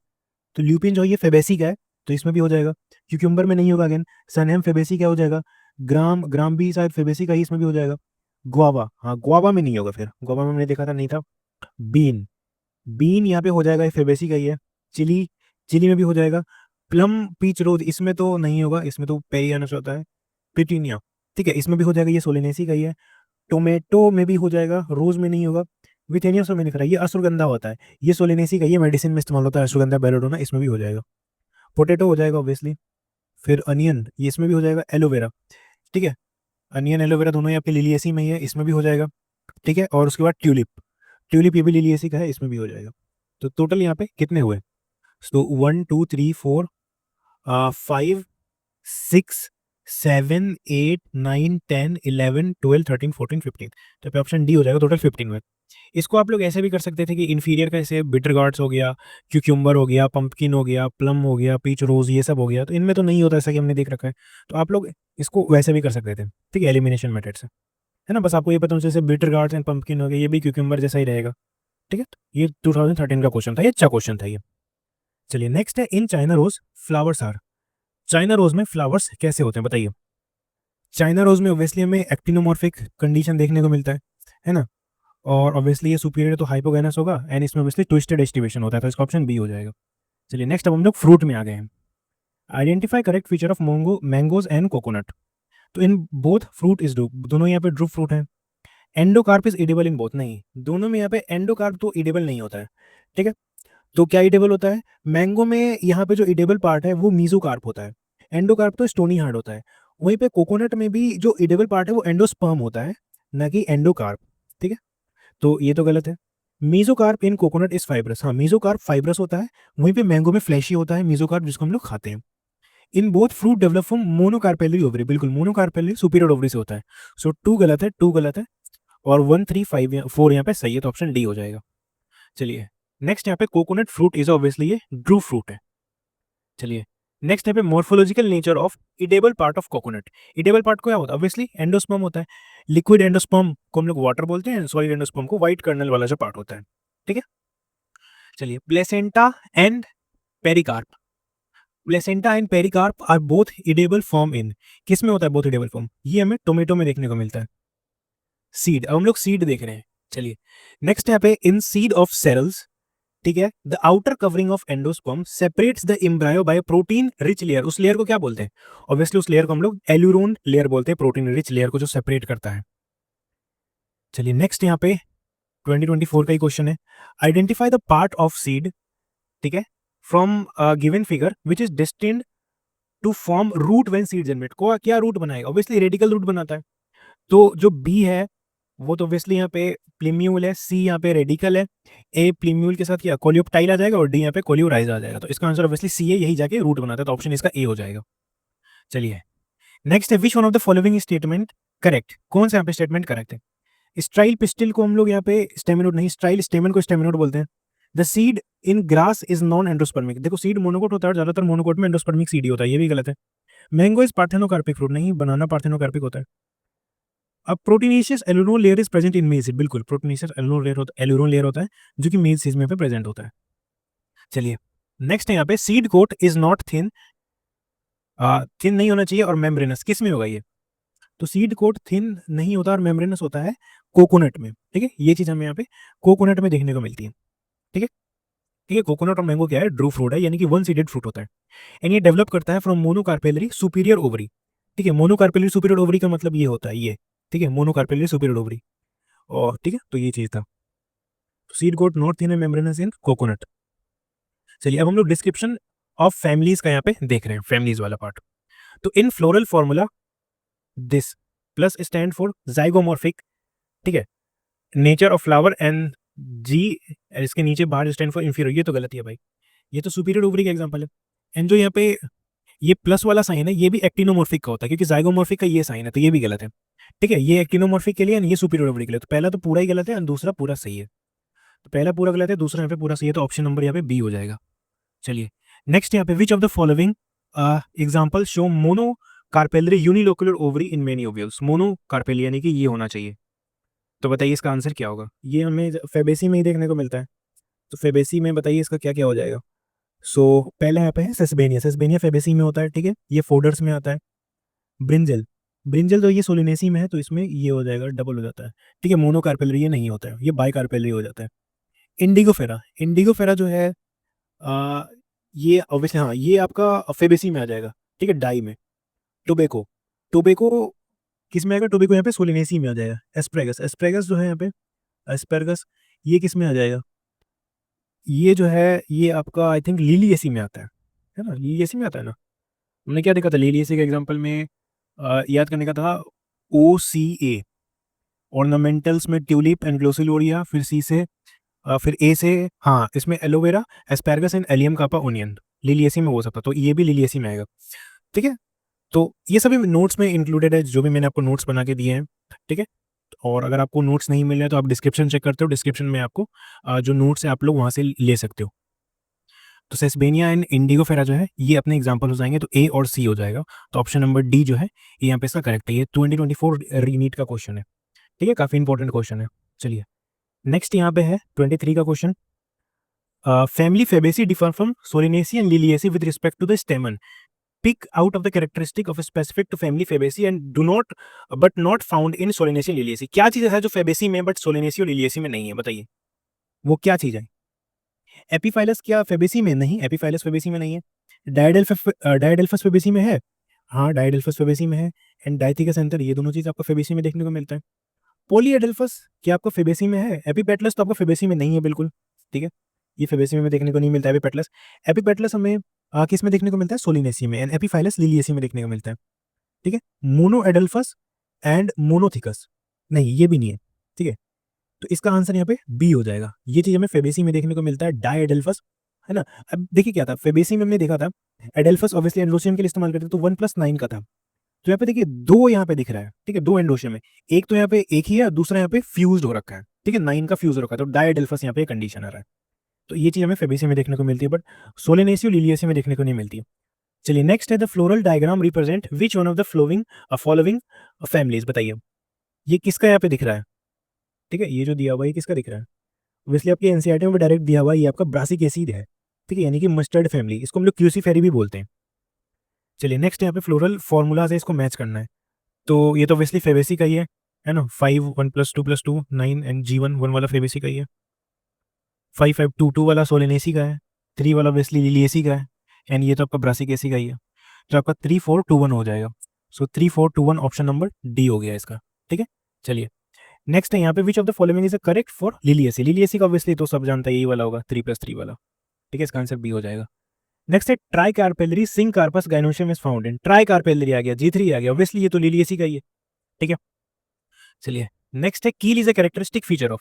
तो ल्यूपिन जो है ये फेबेसी का है, तो इसमें भी हो जाएगा। क्यूक्यूम्बर में नहीं होगा अगेन। सनहेम फेबेसी का हो जाएगा। ग्राम, ग्राम भी शायद फेबेसी का ही, इसमें भी हो जाएगा। गुआवा, हाँ गुआवा में नहीं होगा, फिर गुआवा में मैंने देखा था नहीं था। बीन, बीन यहाँ पे हो जाएगा, ये फेबेसी का ही है। चिली, चिली में भी हो जाएगा। प्लम पीच रोज इसमें तो नहीं होगा, इसमें तो पेरियानस होता है। पिटीनिया, ठीक है, इसमें भी हो जाएगा, ये सोलेनेसी का ही है। टोमेटो में भी हो जाएगा, रोज में नहीं होगा। विथेनिया सोमेनिफेरा ये अश्वगंधा होता है, ये सोलेनेसी का, ये मेडिसिन में इस्तेमाल होता है, अश्वगंधा बेलोडोना, इसमें भी हो जाएगा। पोटैटो हो जाएगा ऑब्वियसली। फिर अनियन, ये इसमें भी हो जाएगा। एलोवेरा, ठीक है, अनियन एलोवेरा दोनों यहाँ पे लिलियसी में ही है, इसमें भी हो जाएगा, ठीक है। और उसके बाद ट्यूलिप, ट्यूलिप ये भी लिलियसी का है, इसमें भी हो जाएगा। तो टोटल यहाँ पे कितने हुए? तो 1 2 3 4 5 6 7 8 9 10 11 12 13 14 15, तो पे ऑप्शन डी हो जाएगा, टोटल 15 हुए। इसको आप लोग ऐसे भी कर सकते थे कि इन्फीरियर का जैसे बिटर गार्ड्स हो गया, क्यूक्यूम्बर हो गया, पंपकिन हो गया, प्लम हो गया, पीच रोज, ये सब हो गया, तो इनमें तो नहीं होता ऐसा कि हमने देख रखा है। तो आप लोग इसको वैसे भी कर सकते थे, ठीक है, एलिमिनेशन मेथड से, है ना। बस आपको ये पता होना चाहिए, जैसे बिटर गार्ड्स एंड पंपकिन हो गया, ये भी क्यूक्यूम्बर जैसा ही रहेगा, ठीक है। तो ये 2013 का क्वेश्चन था, ये अच्छा क्वेश्चन था ये। चलिए नेक्स्ट है, in China rose flowers are, China rose में फ्लावर्स कैसे होते हैं बताइए? चाइना रोज में ऑब्वियसली हमें एक्टिनोमॉर्फिक कंडीशन देखने को मिलता है ना। और ऑब्वियसली ये सुपीरियर तो हाइपोगैनस होगा, एंड इसमें ऑब्वियसली ट्विस्टेड एस्टिवेशन होता है, तो इसका ऑप्शन बी हो जाएगा। चलिए नेक्स्ट, अब हम लोग फ्रूट में आ गए हैं। Identify correct feature of mangoes and coconut. तो in both fruit is drupe, दोनों यहाँ पे ड्रूप फ्रूट है। Endocarp is edible in both, नहीं दोनों में यहाँ पे एंडोकार्प तो इडेबल नहीं होता है, ठीक है। तो क्या इडेबल होता है? मैंगो में यहाँ पे जो इडेबल पार्ट है वो मीजोकार्प होता है, एंडोकार्प तो स्टोनी हार्ड होता है। वहीं पे कोकोनट में भी जो इडेबल पार्ट है वो एंडोस्पर्म होता है, ना कि एंडोकार्प, ठीक है। तो ये तो गलत है। Mesocarp in coconut is fibrous, हाँ मीजोकार्प फाइब्रस होता है। वहीं पे मैंगो में फ्लैशी होता है मीजोकार्प, जिसको हम लोग खाते हैं। इन both fruit develop from monocarpellary ovary, बिल्कुल मोनोकार्पेलरी सुपीरियर ओवरी से होता है। सो 2 गलत है, 2 गलत है, और 1 3 5 4 यहाँ पे सही है, तो ऑप्शन डी हो जाएगा। चलिए नेक्स्ट यहाँ पे कोकोनट फ्रूट इज ऑब्वियसली ये ड्रू फ्रूट है। चलिए नेक्स्ट यहाँ पे morphological nature of edible part of coconut. Edible part को क्या होता है? ऑब्वियसली एंडोस्पर्म होता है। लिक्विड एंडोस्पर्म को हम लोग वाटर बोलते हैं, सॉलिड एंडोस्पर्म को व्हाइट कर्नल वाला जो पार्ट होता है, ठीक है। चलिए placenta and pericarp, placenta and pericarp are both edible form in, किस में होता है बोथ इडेबल फॉर्म? ये हमें टोमेटो में देखने को मिलता है। सीड, अब हम लोग सीड देख रहे हैं। चलिए नेक्स्ट यहाँ पे, इन सीड ऑफ सेरल्स, ठीक है, the outer covering of endosperm separates the embryo bye protein rich layer, उस लेयर को क्या बोलते हैं? ऑब्वियसली उस लेयर को हम लोग एल्यूरोन लेयर बोलते हैं, प्रोटीन रिच लेयर को जो सेपरेट करता है। चलिए नेक्स्ट यहाँ पे 2024 का ही क्वेश्चन है। Identify the part of seed, ठीक है, from given figure which is destined to form root when seed generate, को क्या रूट बनाएगा? ऑब्वियसली रेडिकल रूट बनाता है। तो जो बी है वो तो ऑब्वियसली यहाँ पे प्लीम्यूल है, सी यहाँ पे रेडिकल है, ए प्लीम्यूल के साथ क्या कोलियोप्टाइल आ जाएगा, और डी यहाँ पे कोलियोराइज आ जाएगा। तो इसका आंसर ऑब्वियसली सी है, यही जाके रूट बनाता है, तो ऑप्शन इसका ए हो जाएगा। चलिए नेक्स्ट है, विच one of the following statement correct, कौन सा यहाँ पे स्टेटमेंट करेक्ट है? स्ट्राइल पिस्टिल को हम लोग यहाँ पे स्टेमिनोड नहीं, स्ट्राइल स्टेमन को स्टेमिनोड बोलते हैं, the seed in grass is non endospermic. देखो सीड मोनोकोट होता है और ज्यादातर मोनोकोट में एंडोस्पर्मिक सीड ही होता है, ये भी गलत है। मैंगो इज पार्थेनोकार्पिक फ्रूट, नहीं, बनाना पार्थेनोकार्पिक होता है। अब proteinaceous aleurone layer is present in maize, बिल्कुल प्रोटीनेशियस एलुरोन लेयर होता है जो कि मेज सीज में पे प्रेजेंट होता है। चलिए नेक्स्ट है यहाँ पे seed coat is not thin, thin नहीं होना चाहिए और मेम्ब्रेनस, किस में होगा ये? तो सीड कोट थिन नहीं होता और मेम्ब्रेनस होता है कोकोनट में, ठीक है। ये चीज हमें यहाँ पे कोकोनट में देखने को मिलती है, ठीक है। ठीक है, कोकोनट और मैंगो क्या है, ड्रू फ्रूट है, यानी कि वन सीडेड फ्रूट होता है। एंड ये डेवलप करता है फ्रॉम मोनोकार्पेलरी सुपीरियर ओवरी, ठीक है। मोनोकार्पेलरी सुपीरियर ओवरी का मतलब ये होता है ये, ठीक है, मोनोकार्पेलरी सुपीरियर ओवरी। और ठीक है, तो ये चीज था seed coat not thin membranous in coconut. चलिए अब हम लोग डिस्क्रिप्शन ऑफ फैमिलीज का यहाँ पे देख रहे हैं, फैमिलीज वाला पार्ट। तो in floral formula this plus stand for zygomorphic, ठीक है, nature of flower and G, इसके नीचे बाहर स्टैंड फॉर इंफीरियर, ये तो गलत है भाई, ये तो सुपीरियर ओवरी का एग्जांपल है। एंड जो यहाँ पे ये प्लस वाला साइन है ये भी एक्टिनोमॉर्फिक का होता है, क्योंकि जाइगोमॉर्फिक का ये साइन है, तो ये भी गलत है, ठीक है। ये एक्टिनोमॉर्फिक के लिए ये सुपीरियर ओवरी के लिए, तो पहला तो पूरा ही गलत है और दूसरा पूरा सही है। तो पहला पूरा गलत है, दूसरा यहाँ पे पूरा सही है, तो ऑप्शन नंबर यहाँ पे बी हो जाएगा। चलिए नेक्स्ट यहाँ पे which of the following example show mono carpellary unilocular ovary in many ovules. Mono carpel यानी कि ये होना चाहिए, तो बताइए इसका आंसर क्या होगा? ये हमें फेबेसी में ही देखने को मिलता है, तो फेबेसी में बताइए इसका क्या क्या हो जाएगा। पहले यहाँ पे है सेसबेनिया, सेसबेनिया फेबेसी में होता है, ठीक है, ये फोडर्स में आता है। ब्रिंजल, ब्रिंजल तो ये सोलिनेसी में है, तो इसमें ये हो जाएगा, डबल हो जाता है, ठीक है। मोनो कार्पेलरी ये नहीं होता है, ये बाई कार्पेलरी हो जाता है। इंडिगोफेरा, इंडिगोफेरा जो है आ, ये ऑब्वियसली हाँ ये आपका फेबेसी में आ जाएगा, ठीक है, डाई में। टोबैको, टोबैको किस में आएगा? टोबैको यहाँ पे सोलिनेसी में आ जाएगा। एस्प्रेगस, एस्प्रेगस जो है यहाँ पे एस्पेरगस, ये किस में आ जाएगा? ये जो है ये आपका आई थिंक लिलिएसी में आता है ना, लिलिएसी में आता है ना। हमने क्या देखा था लिलिएसी के एग्जांपल में, याद करने का था, ओ सी ए, ऑर्नामेंटल्स में ट्यूलिप एंड ग्लोसिलोरिया, फिर सी से फिर ए से, हाँ इसमें aloe vera, asparagus and allium cepa onion, liliaceae में हो सकता, तो ये भी लिलिएसी में आएगा, ठीक है। तो ये सभी नोट्स में इंक्लूडेड है, जो भी मैंने आपको नोट्स बना के दिए हैं, ठीक है। और अगर आपको नोट्स नहीं मिल रहे तो आप डिस्क्रिप्शन चेक करते हो, डिस्क्रिप्शन में आपको जो नोट्स है आप लोग वहाँ से ले सकते हो। तो सेस्बेनिया एंड इंडिगोफेरा जो है ये अपने एग्जांपल हो जाएंगे, तो ए और सी हो जाएगा। तो ऑप्शन नंबर डी जो है ये यहाँ पे इसका करेक्ट है। ये 2024 रीनीट का क्वेश्चन है, ठीक है, काफी इंपॉर्टेंट क्वेश्चन है। चलिए नेक्स्ट यहाँ पे है 23 का question. Family Fabaceae differ from Solanaceae and Liliaceae with respect to the stamen, pick out of the characteristic of a specific to family fabaceae and do not but not found in solanaceae and liliaceae। क्या चीज है जो फेबेसी में बट सोलिनेसी और लिलिएसी में नहीं है, बताइए वो क्या चीज है? एपीफाइलस क्या फेबेसी में? नहीं, एपीफाइलस फेबेसी में नहीं है। डायडेल्फस फेबेसी में है, हाँ डायडेल्फस फेबेसी में है। एंड डाइथिकस एंथर, ये दोनों चीज आपको फेबेसी में देखने को मिलता है। पॉलीएडेल्फस क्या आपको फेबेसी में है? एपीपेटलस तो आपको फेबेसी में नहीं है बिल्कुल, ठीक है, ये फेबेसी में देखने को नहीं मिलता है एपीपेटलस। एपीपेटलस हमें किस में देखने को मिलता है? सोलिनेसी में। एंड एपीफाइलस लिलिएसी में देखने को मिलता है, ठीक है। मोनोएडल्फस एंड मोनोथिकस, नहीं ये भी नहीं है, ठीक है। तो इसका आंसर यहाँ पे बी हो जाएगा। ये चीज हमें फेबेसी में देखने को मिलता है, डायएडल्फस, है ना। अब देखिए क्या था फेबेसी में हमने देखा था, एडल्फस ऑब्वियसली एंडोसियम के लिए इस्तेमाल करते थे, तो 1+9 का था। तो यहाँ पे देखिए दो यहाँ पे दिख रहा है, ठीक है, दो एंडोशियम है, एक तो यहाँ पे एक ही है, दूसरा यहाँ पे फ्यूज हो रखा है, ठीक है, 9 का फ्यूज हो रखा है, तो डायएडल्फस यहाँ पे कंडीशन आ रहा है। तो ये चीज हमें फेबेसी में देखने को मिलती है, बट सोलेनेसी और लिलिएसी में देखने को नहीं मिलती है। चलिए नेक्स्ट है the floral diagram represent which one of the following families, बताइए ये किसका यहाँ पे दिख रहा है, ठीक है, ये जो दिया हुआ है किसका दिख रहा है? ऑब्वियसली आपकी एनसीईआरटी में डायरेक्ट दिया हुआ है, ये आपका ब्रासिकेसीड है, ठीक है, यानी कि मस्टर्ड फैमिली, इसको हम लोग क्यूसीफेरी भी बोलते हैं। चलिए नेक्स्ट यहाँ पे फ्लोरल फॉर्मूला से इसको मैच करना है, तो ये तो ऑब्वियसली फेबेसी का ही है ना, 5 1+2+2 9 एंड G1 1 वाला फेबेसी का ही है, 5 5 2 2 वाला सोलेनेसी का है, 3 वाला ऑब्वियसली लिलिएसी का है, एंड ये तो आपका ब्रासिकेसी का ही है। तो आपका 3 4 2 1 हो जाएगा। सो 3 4 2 1 ऑप्शन नंबर डी हो गया इसका, ठीक है। चलिए नेक्स्ट है यहाँ पे which of the following is correct for Liliaceae, Liliaceae का ऑब्वियसली तो सब जानता है यही वाला होगा 3+3 वाला, ठीक है, इसका आंसर बी हो जाएगा। नेक्स्ट है tricarpellary syncarpous gynoecium is found in, tricarpellary आ गया, G3 आ गया, ऑब्वियसली ये तो लिलिएसी का ही है, ठीक है। चलिए नेक्स्ट है कील is a characteristic feature of,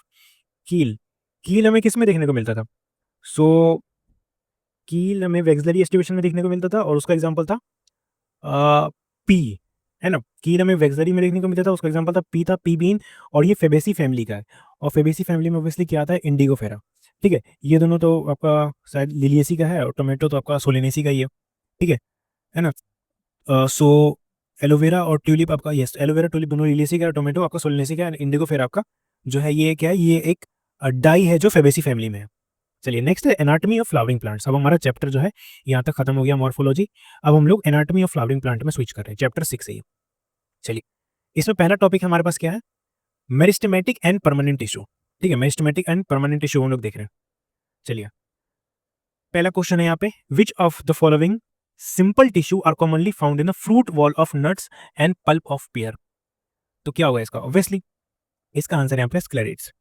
कील, कील हमें किस में देखने को मिलता था? सो कील हमें वेक्सलरी एस्टिवेशन में देखने को मिलता था, और उसका एग्जाम्पल था पी, है ना, कील हमें वेक्सलरी में देखने को मिलता था, उसका एग्जाम्पल था पी, था पी बीन, और ये फेबेसी फैमिली का है, और फेबेसी फैमिली में ऑब्वियसली क्या आता है? इंडिगोफेरा, ठीक है, ये दोनों तो आपका शायद लिलिएसी का है और टोमेटो तो आपका सोलेनेसी का ही है। ठीक है ना? सो एलोवेरा और ट्यूलिप आपका, यस, एलोवेरा ट्यूलिप दोनों लिलिएसी का है, टोमेटो आपका सोलेनेसी का है, इंडिगो फिर आपका जो है ये क्या है, ये एक डाई है जो फेबेसी फैमिली में है। चलिए नेक्स्ट है एनाटॉमी ऑफ फ्लावरिंग प्लांट्स। अब हमारा चैप्टर जो है यहाँ तक खत्म हो गया, मॉर्फोलॉजी। अब हम लोग एनाटॉमी ऑफ फ्लावरिंग प्लांट में स्विच कर रहे हैं, चैप्टर 6 है ये। चलिए, इसमें पहला टॉपिक हमारे पास क्या है, मेरिस्टेमेटिक एंड परमानेंट टिश्यू। ठीक है, मेरिस्टेमेटिक एंड परमानेंट टिश्यू हम लोग देख रहे हैं। चलिए, पहला क्वेश्चन है यहाँ पे, which of the following simple tissue are commonly found in the fruit wall of nuts and pulp of pear. तो क्या होगा इसका, ऑब्वियसली इसका आंसर यहाँ पे स्क्लेरिड्स।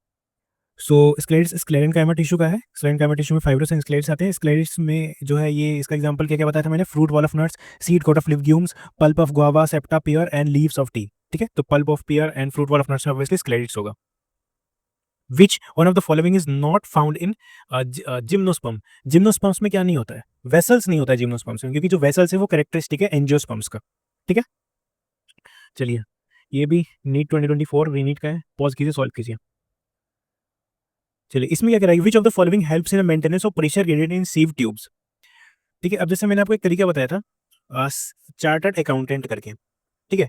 सो स्क्लेरिड्स स्क्लेरेनकाइमा टिश्यू का है, स्क्लेरेनकाइमा टिश्यू में फाइब्रोस एंड स्क्लेरिड्स आते हैं। स्क्लेरिड्स में जो है ये इसका एग्जांपल क्या क्या बताया था मैंने, fruit wall of nuts, seed coat of legumes, pulp of guava, septa, pear and leaves of tea. ठीक है, तो pulp of pear and fruit wall of nuts में ऑब्वियसली स्क्लेरिड्स होगा। Which one of the following is not found in gymnosperm. Gymnosperms में क्या नहीं होता है, वेसल्स नहीं होता है जिम्नोस्पर्म्स में, क्योंकि जो वेसल्स है वो कैरेक्टरिस्टिक है एंजियोस्पर्म्स का। ठीक है, चलिए, ये भी नीट 2024 रीनीट का है, पॉज कीजिए, सॉल्व कीजिए। चलिए, इसमें क्या करेगा, विच of the following helps in maintenance of pressure gradient in sieve tubes. ठीक है, अब जैसे मैंने आपको एक तरीका बताया था चार्टर्ड अकाउंटेंट करके। ठीक है,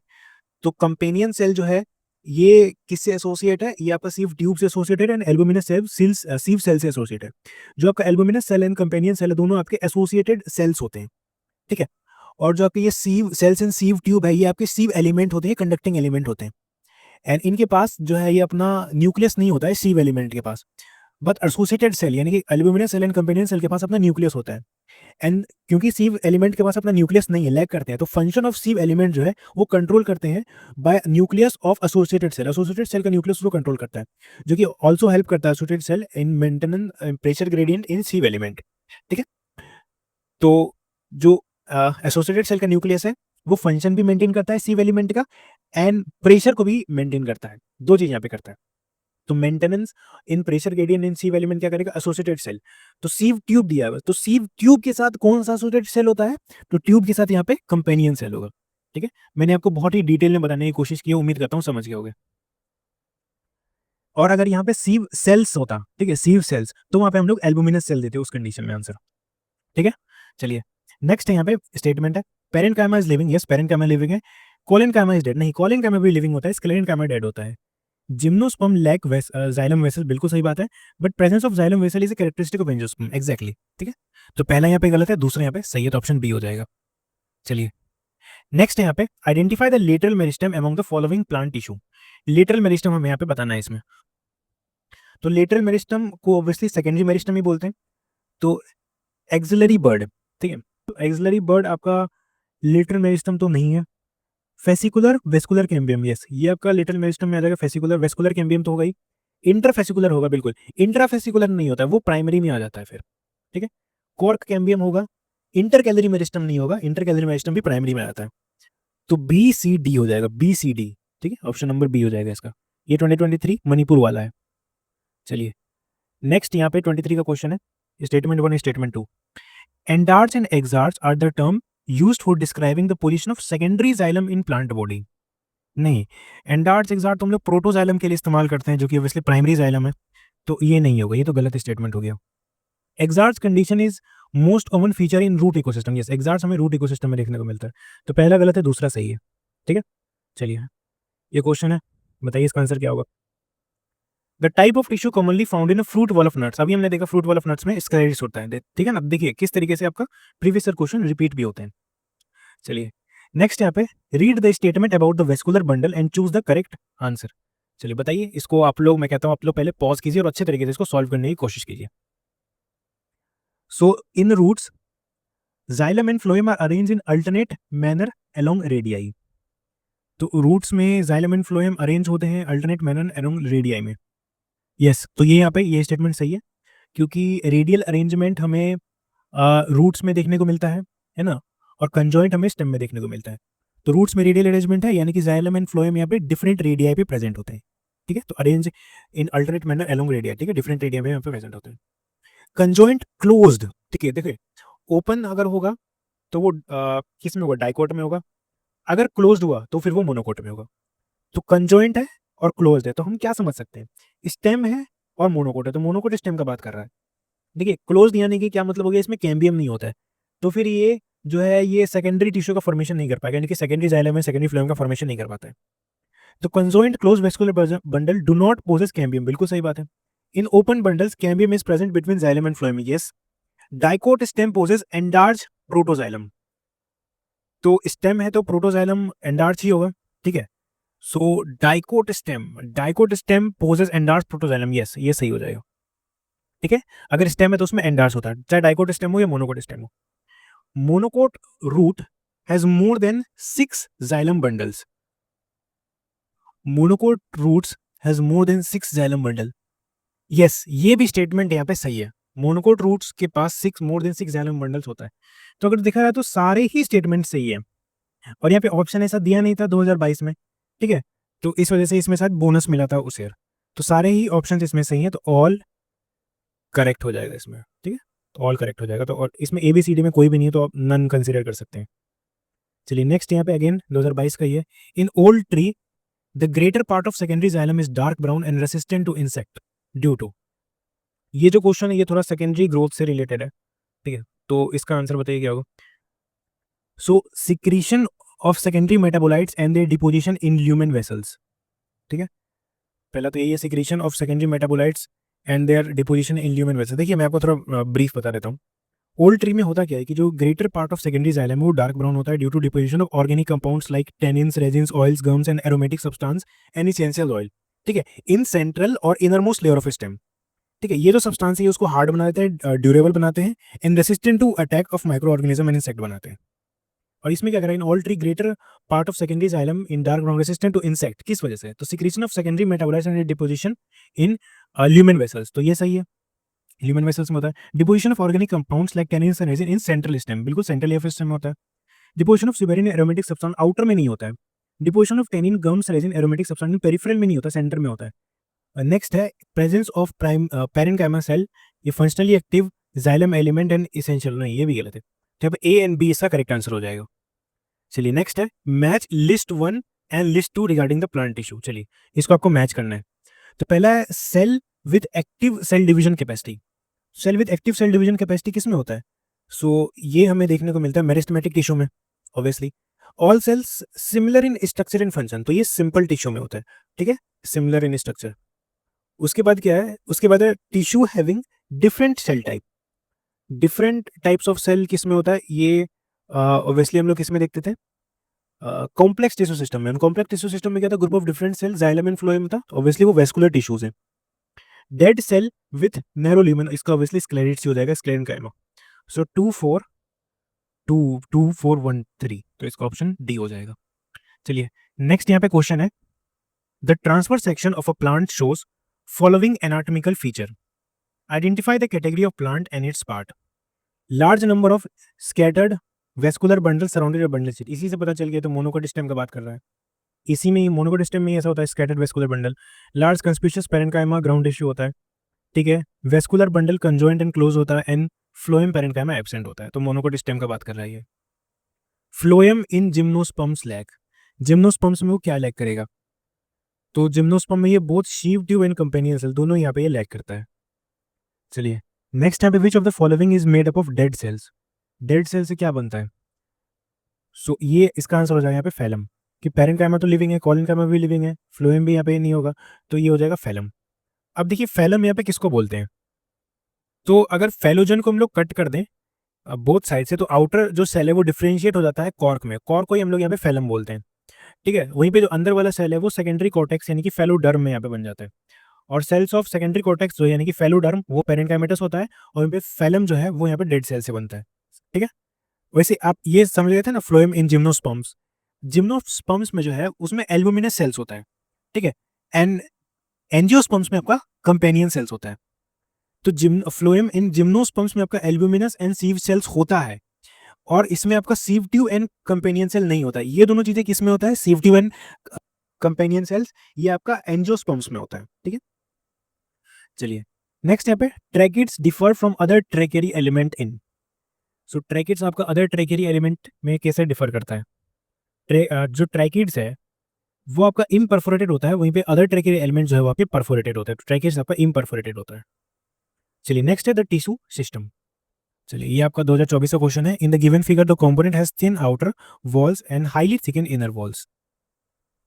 तो कंपेनियन सेल जो है ये किससे एसोसिएट है, ये आपका सीव ट्यूब से एसोसिएटेड है, and albuminous cell sieve cell से एसोसिएटेड है। जो आपका albuminous cell and companion cell है, दोनों आपके एसोसिएटेड सेल्स होते हैं। ठीक है, और जो आपके ये सीव सेल्स एंड सीव ट्यूब है, ये आपके सीव एलिमेंट होते हैं, कंडक्टिंग एलिमेंट होते हैं। एंड इनके पास जो है ये अपना न्यूक्लियस नहीं होता है सीव एलिमेंट के पास, बट एसोसिएटेड सेल यानी कि albuminous cell and companion cell के पास अपना न्यूक्लियस होता है। एंड क्योंकि सीव एलिमेंट के पास अपना न्यूक्लियस नहीं है, लैग करते हैं, तो फंक्शन ऑफ सीव एलिमेंट जो है वो कंट्रोल करते हैं by nucleus of associated cell. Associated cell का न्यूक्लियस वो कंट्रोल करता है, जो कि आल्सो हेल्प करता है associated cell in maintenance pressure gradient in sieve element. ठीक है, तो जो एसोसिएटेड सेल का न्यूक्लियस है वो फंक्शन भी मेंटेन करता है सीव एलिमेंट का, एंड प्रेशर को भी मेंटेन करता है, दो चीज यहाँ पे करता है। तो maintenance in pressure gradient in sieve element क्या करेगा, एसोसिएटेड सेल। तो सीव ट्यूब दिया है, तो सीव ट्यूब के साथ कौन सा एसोसिएटेड सेल होता है, तो ट्यूब के साथ यहाँ पे कंपेनियन सेल होगा। ठीक है, मैंने आपको बहुत ही डिटेल में बताने की कोशिश की है, उम्मीद करता हूँ समझ गए होगे। और अगर यहाँ पे सीव सेल्स होता, ठीक है, सीव सेल्स, तो वहां पे हम लोग एल्बुमिनस सेल देते उस कंडीशन में आंसर। ठीक है, चलिए नेक्स्ट है यहाँ पे स्टेटमेंट है, parenchyma is living, yes parenchyma living है। कोलेनकाइमा इज डेड, नहीं कोलेनकाइमा भी लिविंग होता है, स्क्लेरेनकाइमा डेड होता है। जिम्नोस्पर्म लैक जाइलम वेसल, बिल्कुल सही बात है, but presence of xylem vessel is a characteristic of angiosperm, exactly. ठीक है, तो पहला यहाँ पे गलत है, दूसरा यहाँ पे सही है, तो ऑप्शन बी हो जाएगा। चलिए नेक्स्ट है यहाँ पे, identify the lateral meristem among the following plant tissue. Lateral meristem हमें यहाँ पे बताना है इसमें, तो लेटरल मेरिस्टेम को ऑब्वियसली सेकेंडरी मेरिस्टेम ही बोलते हैं। तो एक्सिलरी बर्ड, ठीक है, तो एक्सिलरी बर्ड आपका लेटरल मेरिस्टेम तो नहीं है। फेसिकुलर वेस्कुलर कैम्बियम, यस ये आपका लिटिल मेरिस्टेम में आ जाएगा, फेसिकुलर वेस्कुलर कैम्बियम तो होगा ही, इंटरफेसिकुलर होगा बिल्कुल, इंट्राफेसिकुलर नहीं होता है, वो प्राइमरी में आ जाता है फिर। ठीक है, कॉर्क कैम्बियम होगा, इंटर कैलरी मेरिस्टम नहीं होगा, इंटर कैलरी मेरिस्टम भी प्राइमरी में आता है। तो बी सी डी हो जाएगा, बी सी डी। ठीक है, ऑप्शन नंबर बी हो जाएगा इसका, ये 2023 मणिपुर वाला है। चलिए नेक्स्ट यहाँ पे 23 का क्वेश्चन है, statement 1 statement 2, endarchs and exarchs are the term used for describing the position of secondary xylem in plant body. नहीं, एंडार्ट्स एक्सार्ट तो हम लोग प्रोटोजाइलम के लिए इस्तेमाल करते हैं, जो कि ऑब्वियसली प्राइमरी जाइलम है, तो ये नहीं होगा, ये तो गलत स्टेटमेंट हो गया। Exarchs condition is most common feature in root ecosystem, yes exarchs हमें रूट इकोसिस्टम में देखने को मिलता है, तो पहला गलत है, दूसरा सही है। ठीक है, चलिए ये क्वेश्चन है, बताइए इसका आंसर क्या होगा। The type of tissue commonly found in fruit wall of nuts, अभी हमने देखा फ्रूट वॉल ऑफ नट्स में स्क्लेरिस होता है। ठीक है ना, देखिए किस तरीके से आपका प्रीवियस क्वेश्चन रिपीट भी होते हैं। चलिए नेक्स्ट यहाँ पे, read the statement about the vascular bundle and choose the correct answer. चलिए बताइए इसको, आप लोग, मैं कहता हूं आप लोग पहले पॉज कीजिए और अच्छे तरीके से इसको सॉल्व करने की कोशिश कीजिए। So in roots xylem and phloem are arrange in alternate manner along radii. तो रूट्स में जाइलम एंड फ्लोएम अरेंज होते हैं अल्टरनेट मैनर अलोंग रेडियाई में। यस, तो ये यहाँ पे ये स्टेटमेंट सही है, क्योंकि रेडियल अरेंजमेंट हमें रूट्स में देखने को मिलता है ना, और कंजॉइंट हमें स्टेम में देखने को मिलता है। तो रूट्स में रेडियल अरेंजमेंट है, यानी कि जाइलम एंड फ्लोएम यहाँ पे डिफरेंट रेडियाई पे प्रेजेंट होते हैं। ठीक है, तो arrange in alternate manner along radii, ठीक है, डिफरेंट रेडियाई पे यहाँ पे प्रेजेंट होते हैं। कंजॉइंट क्लोज्ड, ठीक है, देखिए ओपन अगर होगा तो वो किस में होगा, डाइकोट में होगा, अगर क्लोज्ड हुआ तो फिर वो मोनोकोट में होगा। तो कंजॉइंट है और क्लोज्ड है, तो हम क्या समझ सकते हैं, स्टेम है और मोनोकोट है, तो मोनोकोट स्टेम का बात कर रहा है। देखिए क्लोज्ड यानी कि क्या मतलब हो गया, इसमें कैम्बियम नहीं होता है, तो फिर ये जो है ये सेकेंडरी टिश्यू का फॉर्मेशन नहीं कर पाएगा, यानी कि सेकेंडरी जाइलम में सेकेंडरी फ्लोएम का फॉर्मेशन नहीं कर पाता है। तो conjoint close vascular bundle do not possess cambium, बिल्कुल सही बात है। In open bundles cambium is present between xylem and phloem, yes. Dicot stem possess endarch protoxylem, तो स्टेम है तो प्रोटोजाइलम एंडार्च ही होगा, ठीक है। So dicot stem possess endarch protoxylem, yes ये सही हो जाएगा, ठीक है। अगर स्टेम है तो उसमें एंडार्च होता है, चाहे डाइकोट स्टेम हो या मोनोकोट स्टेम हो। Monocot root has more than 6 xylem bundles, monocot roots has more than 6 xylem bundle, yes ये भी स्टेटमेंट यहाँ पे सही है। मोनोकोट रूट्स के पास 6 मोर देन 6 जाइलम बंडल्स होता है। तो अगर देखा जाए तो सारे ही स्टेटमेंट सही है, और यहाँ पे ऑप्शन ऐसा दिया नहीं था 2022 में, ठीक है। तो इस वजह से इसमें शायद बोनस मिला था उस ईयर, तो सारे ही ऑप्शन इसमें सही है, तो ऑल करेक्ट हो जाएगा इसमें, ठीक है। तो ऑल करेक्ट हो जाएगा, तो और इसमें ABCD में कोई भी नहीं है तो आप नन कंसिडर कर सकते हैं। चलिए नेक्स्ट यहाँ पे अगेन 2022 का ही है। In old tree the greater part of secondary xylem is dark brown and resistant to insect due to, ये जो क्वेश्चन है ये थोड़ा सेकेंडरी ग्रोथ से रिलेटेड है, ठीक है। तो इसका आंसर बताइए क्या होगा। So secretion of secondary metabolites and their deposition in lumen vessels, ठीक है। पहला तो यही है, secretion of secondary metabolites and their deposition in lumen vessels. देखिए मैं आपको थोड़ा ब्रीफ बता देता हूँ। ओल्ड ट्री में होता क्या है कि जो greater part of secondary xylem है वो डार्क ब्राउन होता है due to deposition of organic compounds like tannins, resins, oils, gums and aromatic substance and essential oil, ठीक है, इन सेंट्रल और इनरमोस्ट लेयर ऑफ स्टेम, ठीक है। ये जो सब्सटेंस है उसको हार्ड बना देते हैं, ड्यूरेबल बनाते हैं, and resistant to attack of microorganism and insect बनाते हैं। और इसमें क्या करें, in all tree greater part of secondary xylem in dark brown resistant to insect, किस वजह से, तो secretion of secondary metabolites and deposition in lumen vessels, तो ये सही है। ह्यूमन वेसल्स में होता है। Deposition of organic compounds like tannins and resin in central stem, बिल्कुल सेंट्रल लेयर स्टेम में होता है। Deposition of suberin aromatic substance outer में नहीं होता है। Deposition of tannin, gums, resin, aromatic substance peripheral में नहीं होता, सेंटर में होता है। नेक्स्ट है presence of prime parenchyma cell, ये functionally active xylem element and essential, नहीं ये भी गलत है। तो यहाँ पे A एंड B इसका करेक्ट आंसर हो जाएगा। चलिए नेक्स्ट है match list 1 and list 2 regarding the plant tissue, चलिए इसको आपको मैच करना है। तो पहला है cell with active cell division capacity, cell with active cell division capacity किस में होता है, सो ये हमें देखने को मिलता है मेरिस्टेमेटिक टिश्यू में, obviously. All cells similar in structure and function, तो ये सिंपल टिश्यू में होता है, ठीक है, सिमिलर इन स्ट्रक्चर। उसके बाद क्या है, उसके बाद है tissue having different cell type, different types of cell किस में होता है, ये ऑब्वियसली हम लोग किस में देखते थे, कॉम्प्लेक्स टिश्यू सिस्टम में। कॉम्प्लेक्स टिश्यू सिस्टम में क्या था, group of different cell xylem and phloem था, ऑब्वियसली वो वेस्कुलर टिश्यूज है। Dead cell with narrow lumen, इसका ऑब्वियसली स्क्लेरेट्स हो जाएगा, स्क्लेरेनकाइमा। सो 2 4 1 3, तो इसका ऑप्शन डी हो जाएगा। चलिए नेक्स्ट यहाँ पे क्वेश्चन है, the transfer section of a plant shows following anatomical feature, identify the category of plant and it's part, large number of scattered vascular bundle surrounded bundle seat, इसी से पता चल गया तो मोनोकोट स्टेम का बात कर रहा है। इसी में मोनोकोट स्टेम में ऐसा होता है, scattered vascular bundle, large conspicuous parenchyma ground tissue होता है, ठीक है, vascular bundle conjoint and close होता है, एंड फ्लोएम पेरेन्काइमा एब्सेंट होता है, तो मोनोकोट स्टेम का बात कर रहा है ये। Phloem in gymnosperms lack, gymnosperms में वो क्या लैक करेगा, तो जिम्नोस्पर्म में ये both Shiv tube and companion cell दोनों यहाँ पे ये लैक करता है। चलिए नेक्स्ट यहाँ पे which of the following is made up of dead cells, dead cell से क्या बनता है, सो ये इसका आंसर हो जाएगा यहाँ पे फैलम, कि पेरेन्काइमा तो लिविंग है, कॉलिनकाइमा भी लिविंग है, फ्लोएम भी यहाँ पे नहीं होगा, तो ये हो जाएगा फैलम। अब देखिए फैलम यहाँ पे किसको बोलते हैं, तो अगर फैलोजन को हम लोग कट कर दें बोथ साइड से, तो आउटर जो सेल है वो डिफरेंशिएट हो जाता है कॉर्क में, कॉर्क को ही हम लोग यहाँ पे फैलम बोलते हैं, ठीक है। वहीं पे जो अंदर वाला सेल है वो सेकेंडरी कॉर्टेक्स यानी कि फेलोडर्म में यहाँ पे बन जाता है, और सेल्स ऑफ सेकेंडरी कॉर्टेक्स जो है यानी कि फेलोडर्म वो पेरेन्काइमेटस होता है, और यहाँ पे फैलम जो है वो यहाँ पे डेड सेल से बनता है, ठीक है। वैसे आप ये समझ गए थे ना, फ्लोएम इन जिम्नोस्पर्म्स, जिम्नोस्पर्म्स में जो है उसमें एल्बुमिनस सेल्स होता है, ठीक है, एंड एंजियोस्पर्म्स में आपका कंपेनियन सेल्स होता है। तो फ्लोएम इन जिम्नोस्पर्म्स में आपका एल्बुमिनस एंड सीव सेल्स होता है, और इसमें आपका sieve tube and companion cell नहीं होता है। ये दोनों चीजें किसमें होता है, sieve tube and companion cells, ये आपका एंजियोस्पर्म्स में होता है, ठीक है। चलिए नेक्स्ट यहाँ पे tracheids differ from other tracheary element in, so tracheids आपका अदर ट्रैकेरी एलिमेंट में कैसे डिफर करता है, जो ट्रैकिड्स है वो आपका इम्परफोरेटेड होता है, वहीं पे अदर ट्रैकेरी एलिमेंट जो है वो आपके परफोरेटेड होता है, तो ट्रैकिड्स आपका इम्परफोरेटेड होता है। चलिए नेक्स्ट है द टिश्यू सिस्टम। चलिए ये आपका 2024 का क्वेश्चन है। In the given figure the component has thin outer walls and highly thicken inner walls.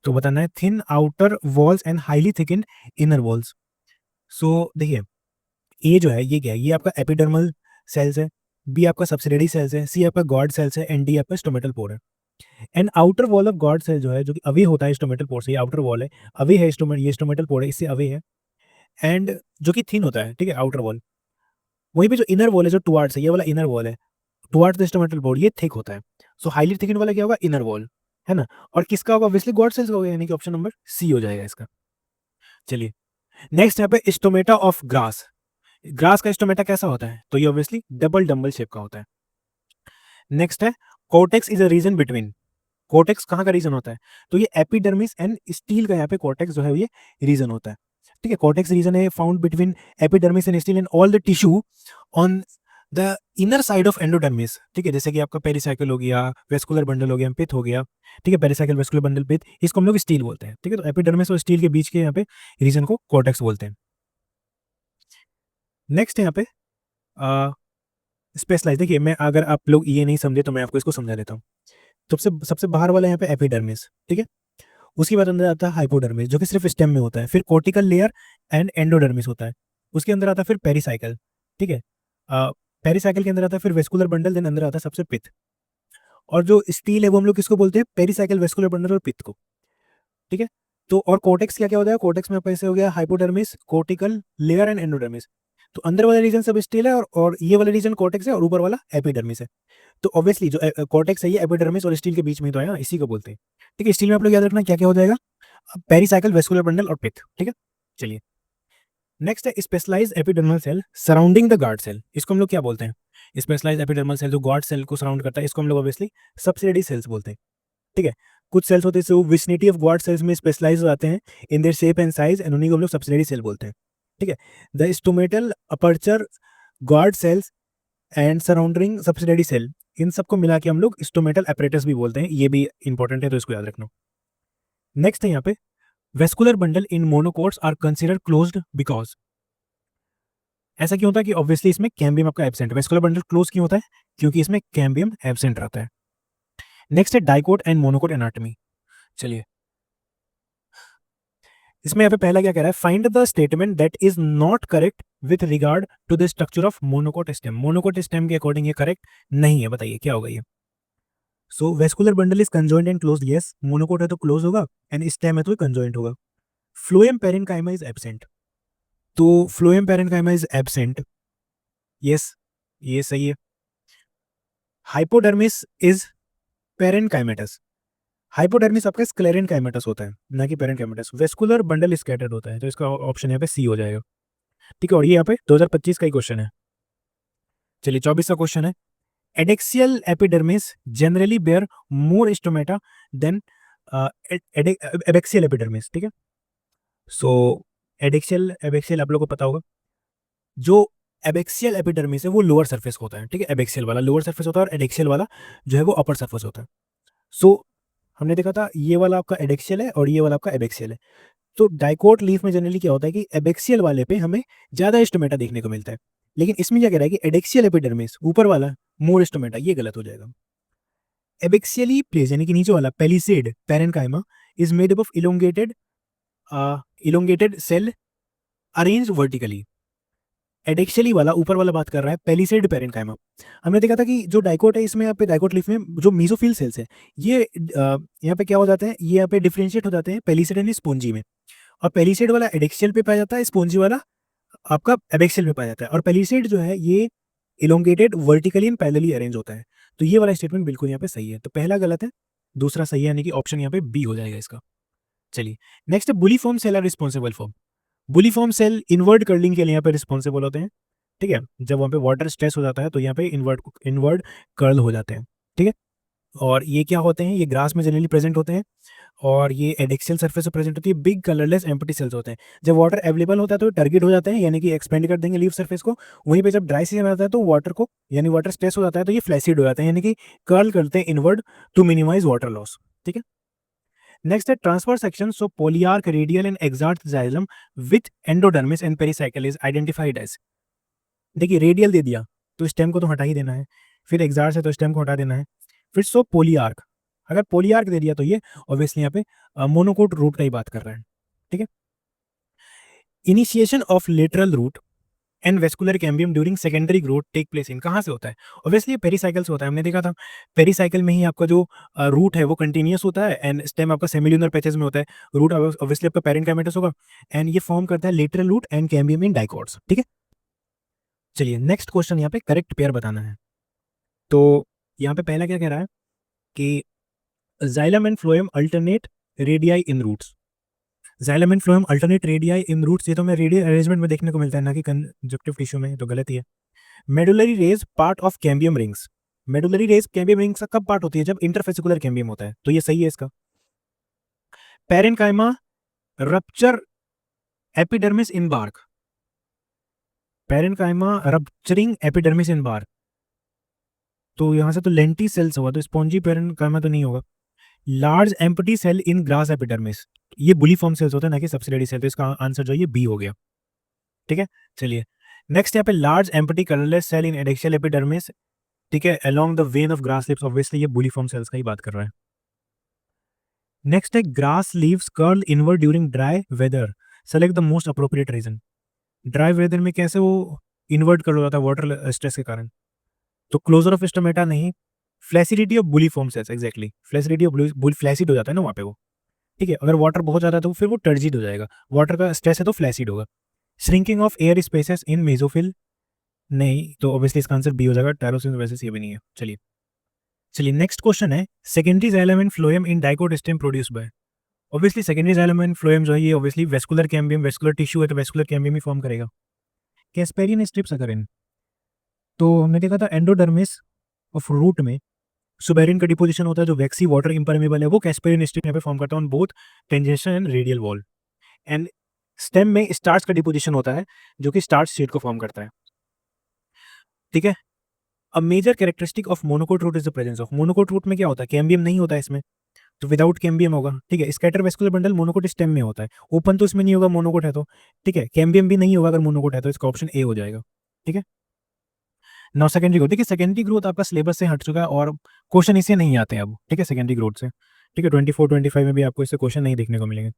तो बताना है thin outer walls and highly thicken inner walls. So देखिए ए जो है ये क्या है, ये आपका एपिडर्मल सेल्स है, बी आपका सब्सिडियरी सेल्स है, सी आपका गॉड सेल्स है एंड डी आपका स्टोमेटल पोर है। And outer wall of guard cell जो है, जो कि अवे होता है स्टोमेटल पोर से, ये आउटर वॉल है, अवे है ये स्टोमेटल पोर है, इससे अवे है, एंड जो कि थिन होता है, ठीक है, आउटर वॉल। वहीं पे जो इनर वॉल है, जो टुवार्ड्स है, ये वाला इनर वॉल है टुवार्ड्स द स्टोमेटल पोर, ये थिक होता है। सो हाईली थिकन वाला क्या होगा, इनर वॉल, है ना। और किसका होगा, ऑब्वियसली गॉड सेल्स का होगा, यानी कि ऑप्शन नंबर सी हो जाएगा इसका। चलिए नेक्स्ट यहाँ पे स्टोमेटा ऑफ ग्रास। ग्रास का स्टोमेटा कैसा होता है, तो ये ऑब्वियसली डबल डम्बल शेप का होता है। नेक्स्ट है cortex is a region between. Cortex कहाँ का रीजन होता है, तो ये एपिडर्मिस एंड स्टील का यहाँ पे कोर्टेक्स जो है ये रीजन होता है। ठीक है, कोर्टेक्स रीजन है found between epidermis and steel and all the tissue on the inner side of endodermis. ठीक है, जैसे कि आपका पेरिसाइकिल हो गया, वेस्कुलर बंडल हो गया, पिथ हो गया। ठीक है, पेरिसाइकिल, वेस्कुलर बंडल, पिथ, इसको हम लोग स्टील बोलते हैं। ठीक है, तो एपिडर्मिस और स्टील के बीच के यहाँ पे रीजन को कोर्टेक्स बोलते हैं। नेक्स्ट है यहाँ पे स्पेशलाइज। देखिए मैं, अगर आप लोग ये नहीं समझे तो मैं आपको इसको समझा देता हूँ। सबसे सबसे बाहर वाला यहाँ पे एपिडर्मिस, ठीक है, उसके बाद अंदर आता है हाइपोडर्मिस जो कि सिर्फ स्टेम में होता है, फिर कोर्टिकल लेयर एंड एंडोडर्मिस होता है, उसके अंदर आता है फिर पेरिसाइकल। ठीक है, पेरिसाइकल के अंदर आता है फिर वेस्कुलर बंडल, देन अंदर आता है सबसे पिथ। और जो स्टील है वो हम लोग किसको बोलते हैं, पेरिसाइकल, वेस्कुलर बंडल और पिथ को। ठीक है, तो और कोर्टेक्स क्या क्या होता है, कोर्टेक्स में पैसे हो गया hypodermis, cortical layer and endodermis. तो अंदर वाला रीजन सब स्टील है और ये वाला रीजन कोर्टेक्स है और ऊपर वाला एपिडर्मिस है। तो ऑब्वियसली जो कोर्टेक्स है ये एपिडर्मिस और स्टील के बीच में ही तो है ना, इसी को बोलते हैं। ठीक है, स्टील में आप लोग याद रखना क्या क्या हो जाएगा, पेरिसाइकल, वेस्कुलर बंडल और पिथ। ठीक है, चलिए नेक्स्ट है specialise epidermal cell surrounding the guard cell. इसको हम लोग क्या बोलते हैं, स्पेशलाइज एपिडर्मल सेल जो गार्ड सेल को सराउंड करता है, इसको हम लोग ऑब्वियसली सब्सिडियरी सेल्स बोलते हैं। ठीक है, कुछ सेल्स होते हैं जो विसिनिटी ऑफ गार्ड सेल्स में स्पेशलाइज हो जाते हैं in their shape and size, and उन्हीं को हम लोग सब्सिडियरी सेल बोलते हैं। ठीक है, the stomatal aperture guard cells and surrounding subsidiary cell, इन सबको मिला के हम लोग स्टोमेटल अपरेटस भी बोलते हैं। ये भी इंपॉर्टेंट है तो इसको याद रखना। नेक्स्ट है यहाँ पे vascular bundle in monocots are consider closed because. ऐसा क्यों होता है कि ऑब्वियसली इसमें कैम्बियम आपका एब्सेंट है। वेस्कुलर बंडल क्लोज क्यों होता है, क्योंकि इसमें कैम्बियम एब्सेंट रहता है। नेक्स्ट है डाइकोट एंड मोनोकोट एनाटॉमी। चलिए इसमें यहाँ पे पहला क्या कह रहा है, find the statement that is not correct with regard to the structure of monocot stem. Monocot stem के अकॉर्डिंग ये करेक्ट नहीं है, बताइए क्या होगा ये। So vascular bundle is conjoint and closed, yes, monocot है तो क्लोज होगा, एंड स्टेम है तो कंजॉइंट होगा। फ्लोएम पेरेन्काइमा इज एब्सेंट, तो phloem parenchyma is absent, yes, ये सही है। हाइपोडर्मिस इज पेरेन्काइमेटस, हाइपोडर्मिस आपका स्क्लेरेन्काइमेटस होता है, ना कि पेरेन्काइमेटस। वेस्कुलर बंडल स्कैटर्ड होता है, तो इसका ऑप्शन यहाँ पे सी हो जाएगा। ठीक है, और ये यहाँ पे 2025 का ही क्वेश्चन है। चलिए 24 का क्वेश्चन है, एडेक्सियल एपिडर्मिस जनरली बेयर मोर स्टोमेटा देन एबेक्सियल एपिडर्मिस। ठीक है, सो एडेक्सियल एबेक्सियल आप लोगों को पता होगा। जो एबेक्सियल एपिडर्मिस है वो लोअर सरफेस होता है। ठीक है, एबेक्सियल वाला लोअर सरफेस होता है और एडेक्सियल वाला जो है वो अपर सरफेस होता है। सो हमने देखा था ये वाला आपका एडेक्सियल है और ये वाला आपका एबेक्सियल है। तो डाइकोट लीफ में जनरली क्या होता है कि एबेक्सियल वाले पे हमें ज्यादा स्टोमेटा देखने को मिलता है, लेकिन इसमें क्या कह रहा है कि एडेक्सियल एपिडर्मिस ऊपर वाला मोर स्टोमेटा, ये गलत हो जाएगा। एबेक्सियली प्लेस यानी कि नीचे वाला palisade parenchyma is made up of elongated cell arranged vertically. Adaxially वाला ऊपर वाला बात कर रहा है पेलिसेड पेरेन्काइमा। हमने देखा था कि जो डाइकोट है इसमें यहाँ पे डाइकोट लीफ में जो मीजोफिल सेल्स है ये यहाँ पे क्या हो जाते हैं, ये यहाँ पे डिफरेंशिएट हो जाते हैं पेलिसेड यानी स्पोंजी में। और पेलिसेड वाला एडेक्सियल पे पाया जाता है, स्पोंजी वाला आपका एबेक्सियल पे पाया जाता है। और पेलिसेड जो है ये elongated vertically and parallelly arrange होता है। तो ये वाला स्टेटमेंट बिल्कुल यहाँ पे सही है। तो पहला गलत है, दूसरा सही है, यानी कि ऑप्शन यहाँ पे बी हो जाएगा इसका। चलिए नेक्स्ट है bulliform cell are responsible for. Bulliform cell inward curling के लिए यहाँ पे रिस्पॉन्सिबल होते हैं। ठीक है, जब वहाँ पे वाटर स्ट्रेस हो जाता है तो यहाँ पे इनवर्ड कर्ल हो जाते हैं। ठीक है, और ये क्या होते हैं, ये ग्रास में जनरली प्रेजेंट होते हैं और ये एडेक्सियल सरफेस पे प्रेजेंट होती है। बिग कलरलेस एम्प्टी सेल्स होते हैं। जब वाटर अवेलेबल होता है तो टारगेट हो जाते हैं, यानी कि एक्सपेंड कर देंगे लीफ सरफेस को। वहीं पे जब ड्राई सीजन आता है तो वाटर को, यानी वाटर स्ट्रेस हो जाता है तो ये फ्लैसिड हो जाते हैं, यानी कि कर्ल करते हैं inward to minimize water loss. ठीक है, नेक्स्ट है transfer section. So polyarch radial and exarch xylem with endodermis and pericycle is identified as. देखिए रेडियल दे दिया तो स्टेम को तो हटा ही देना है, फिर एक्सार्स है तो स्टेम को हटा देना है, फिर सो पोलियार्क, अगर पोलियार्क दे दिया तो ये ऑब्वियसली यहाँ पे मोनोकोट रूट का ही बात कर रहा है, ठीक है। Initiation of lateral root and vascular cambium during secondary growth take place in, कहाँ से होता है? ऑब्वियसली पेरीसाइकिल से होता है, हमने देखा था पेरीसाइकिल में ही आपका जो रूट है वो कंटिन्यूस होता है एंड स्टेम आपका सेमिल्यूनर पैचेस में होता है, रूट ऑब्वियसली आपका पेरेन्काइमेटस होगा एंड ये फॉर्म करता है lateral root and cambium in dicots, ठीक है। चलिए नेक्स्ट क्वेश्चन यहाँ पे करेक्ट पेयर बताना है। तो यहाँ पे पहला क्या कह रहा है कि xylem and phloem alternate radii in roots, xylem and phloem alternate radii in roots, ये तो हमें रेडियल अरेंजमेंट में देखने को मिलता है ना कि कंजक्टिव टिश्यू में, तो गलत ही है। Medullary rays part of cambium rings, medullary rays cambium rings का कब पार्ट होती है? जब इंटरफेसिकुलर कैम्बियम होता है, तो ये सही है इसका। Parenchyma rupture epidermis in bark, parenchyma rupturing epidermis in bark, तो यहां से तो लेंटी सेल्स होगा, तो स्पॉन्जी पेरेन्काइमा तो नहीं होगा। Large empty cell in grass epidermis, ये बुलीफॉर्म सेल्स होते हैं ना कि सबसिडियरी सेल, तो इसका आंसर जो है ये बी हो गया, ठीक है। चलिए नेक्स्ट यहाँ पे large empty colourless cell in adaxial epidermis, ठीक है, along the vein of grass leaves, obviously ये बुलीफॉर्म सेल्स का ही बात कर रहा है। नेक्स्ट है grass leaves curl inward during dry weather, select the most appropriate reason, dry weather में कैसे वो इन्वर्ट कर रहा था वाटर स्ट्रेस के कारण? तो क्लोजर ऑफ स्टोमेटा नहीं, flaccidity of bulliform cells, exactly flaccidity of flaccid हो जाता है ना वहाँ पे वो, ठीक है। अगर वाटर बहुत ज़्यादा है तो फिर वो टर्जिड हो जाएगा, वाटर का स्ट्रेस है तो फ्लैसिड होगा। Shrinking of air spaces in mesophyll नहीं, तो ऑब्वियसली इसका आंसर बी हो जाएगा, टायरोसिनोसिस ये भी नहीं है। चलिए नेक्स्ट क्वेश्चन है secondary xylem and phloem in dicot stem produce by, obviously secondary xylem and phloem जो है ये obviously vascular cambium, vascular tissue है तो वेस्कुलर कैम्बियम ही फॉर्म करेगा। कैस्पेरियन स्ट्रिप्स अगर इन, तो हमने देखा था एंडोडर्मिस ऑफ रूट में सुबेरिन का डिपोजिशन होता है, जो वैक्सी वाटर इम्परमेबल है वो कैस्पेरियन स्ट्रिप यहाँ पे फॉर्म करता है on both tangential and radial wall. And stem में स्टार्च का डिपोजिशन होता है जो कि स्टार्च शीट को फॉर्म करता है, ठीक है। A major characteristic of monocot root is the presence of, monocot root में क्या होता है? कैम्बियम नहीं होता है इसमें, तो विदाउट कैम्बियम होगा, ठीक है। Scatter vascular bundle monocot stem में होता है, ओपन तो इसमें नहीं होगा मोनोकोट है तो, ठीक है। कैम्बियम भी नहीं होगा अगर मोनोकोट है तो, इसका ऑप्शन ए हो जाएगा, ठीक है। नाउ सेकेंडरी ग्रोथ, देखिए सेकेंडरी ग्रोथ आपका सिलेबस से हट चुका है और क्वेश्चन इससे नहीं आते हैं अब, ठीक है, सेकेंडरी ग्रोथ से, ठीक है। 24-25 में भी आपको इससे क्वेश्चन नहीं देखने को मिलेंगे,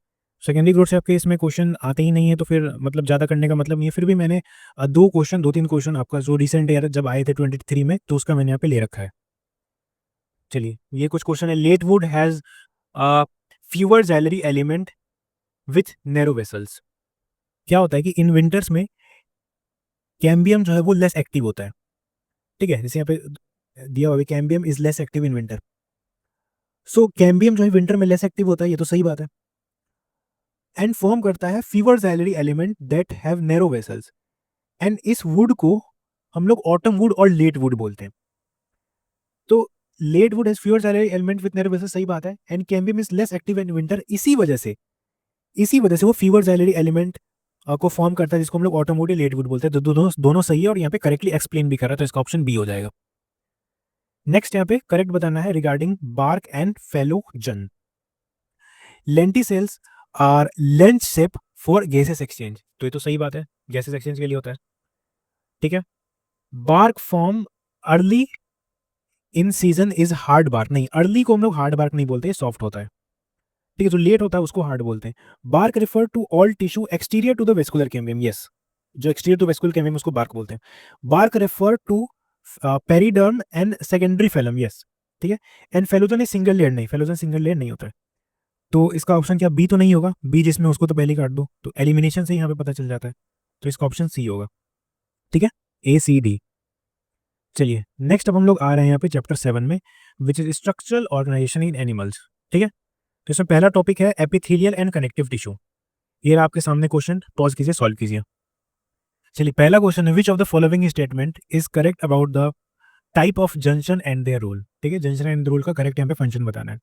सेकेंडरी ग्रोथ से आपके इसमें क्वेश्चन आते ही नहीं है, तो फिर मतलब ज़्यादा करने का मतलब नहीं है। फिर भी मैंने दो तीन क्वेश्चन आपका जो रिसेंट ईयर जब आए थे 23 में, तो उसका मैंने यहाँ पे ले रखा है। चलिए ये कुछ क्वेश्चन है, late wood has fewer xylary element with narrow vessels, क्या होता है कि इन विंटर्स में कैम्बियम जो है वो लेस एक्टिव होता है, ठीक है, जैसे यहाँ पे दिया हुआ है cambium is less active in winter, so cambium जो है विंटर में लेस एक्टिव होता है, ये तो सही बात है, एंड फॉर्म करता है fewer xylary element that have narrow vessels, and इस वुड को हम लोग ऑटम वुड और लेट वुड बोलते हैं। तो late wood has fewer xylary element with narrow vessels, सही बात है, and cambium is less active in winter, इसी वजह से वो फीवर जाइलरी एलिमेंट को फॉर्म करता है, जिसको हम लोग ऑटम वुड या लेट वुड बोलते हैं। तो दोनों सही है और यहाँ पे करेक्टली एक्सप्लेन भी कर रहा है, तो इसका ऑप्शन बी हो जाएगा। नेक्स्ट यहाँ पे करेक्ट बताना है regarding bark and phellogen, lenticels are lens shape for gases exchange, तो ये तो सही बात है, गैसेस एक्सचेंज के लिए होता है, ठीक है। Bark form early in season is hard bark, नहीं अर्ली को हम लोग हार्ड बार्क नहीं बोलते, सॉफ्ट होता है, ठीक है। जो लेट होता है उसको हार्ड बोलते हैं। Bark refer to all tissue exterior to the vascular cambium, yes, जो एक्सटीरियर टू वेस्कुलर कैम्बियम उसको बार्क बोलते हैं। Bark refer to periderm and secondary phellem, yes, ठीक है। And phellogen is single layer, नहीं फेलोजन सिंगल लेयर नहीं होता है, तो इसका ऑप्शन क्या बी तो नहीं होगा, बी जिसमें उसको तो पहले काट दो, तो एलिमिनेशन से यहाँ पे पता चल जाता है, तो इसका ऑप्शन सी होगा, ठीक है, ए सी डी। चलिए नेक्स्ट अब हम लोग आ रहे हैं यहाँ पे चैप्टर 7 में, which is structural organisation in animals, ठीक है। तो इसमें पहला टॉपिक है एपिथेलियल एंड कनेक्टिव टिश्यू, ये आपके सामने क्वेश्चन, पॉज कीजिए सॉल्व कीजिए। चलिए पहला क्वेश्चन है, which of the following statement is correct about the type of junction and their role, ठीक है, जंक्शन एंड रोल का करेक्ट यहाँ पे फंक्शन बताना है।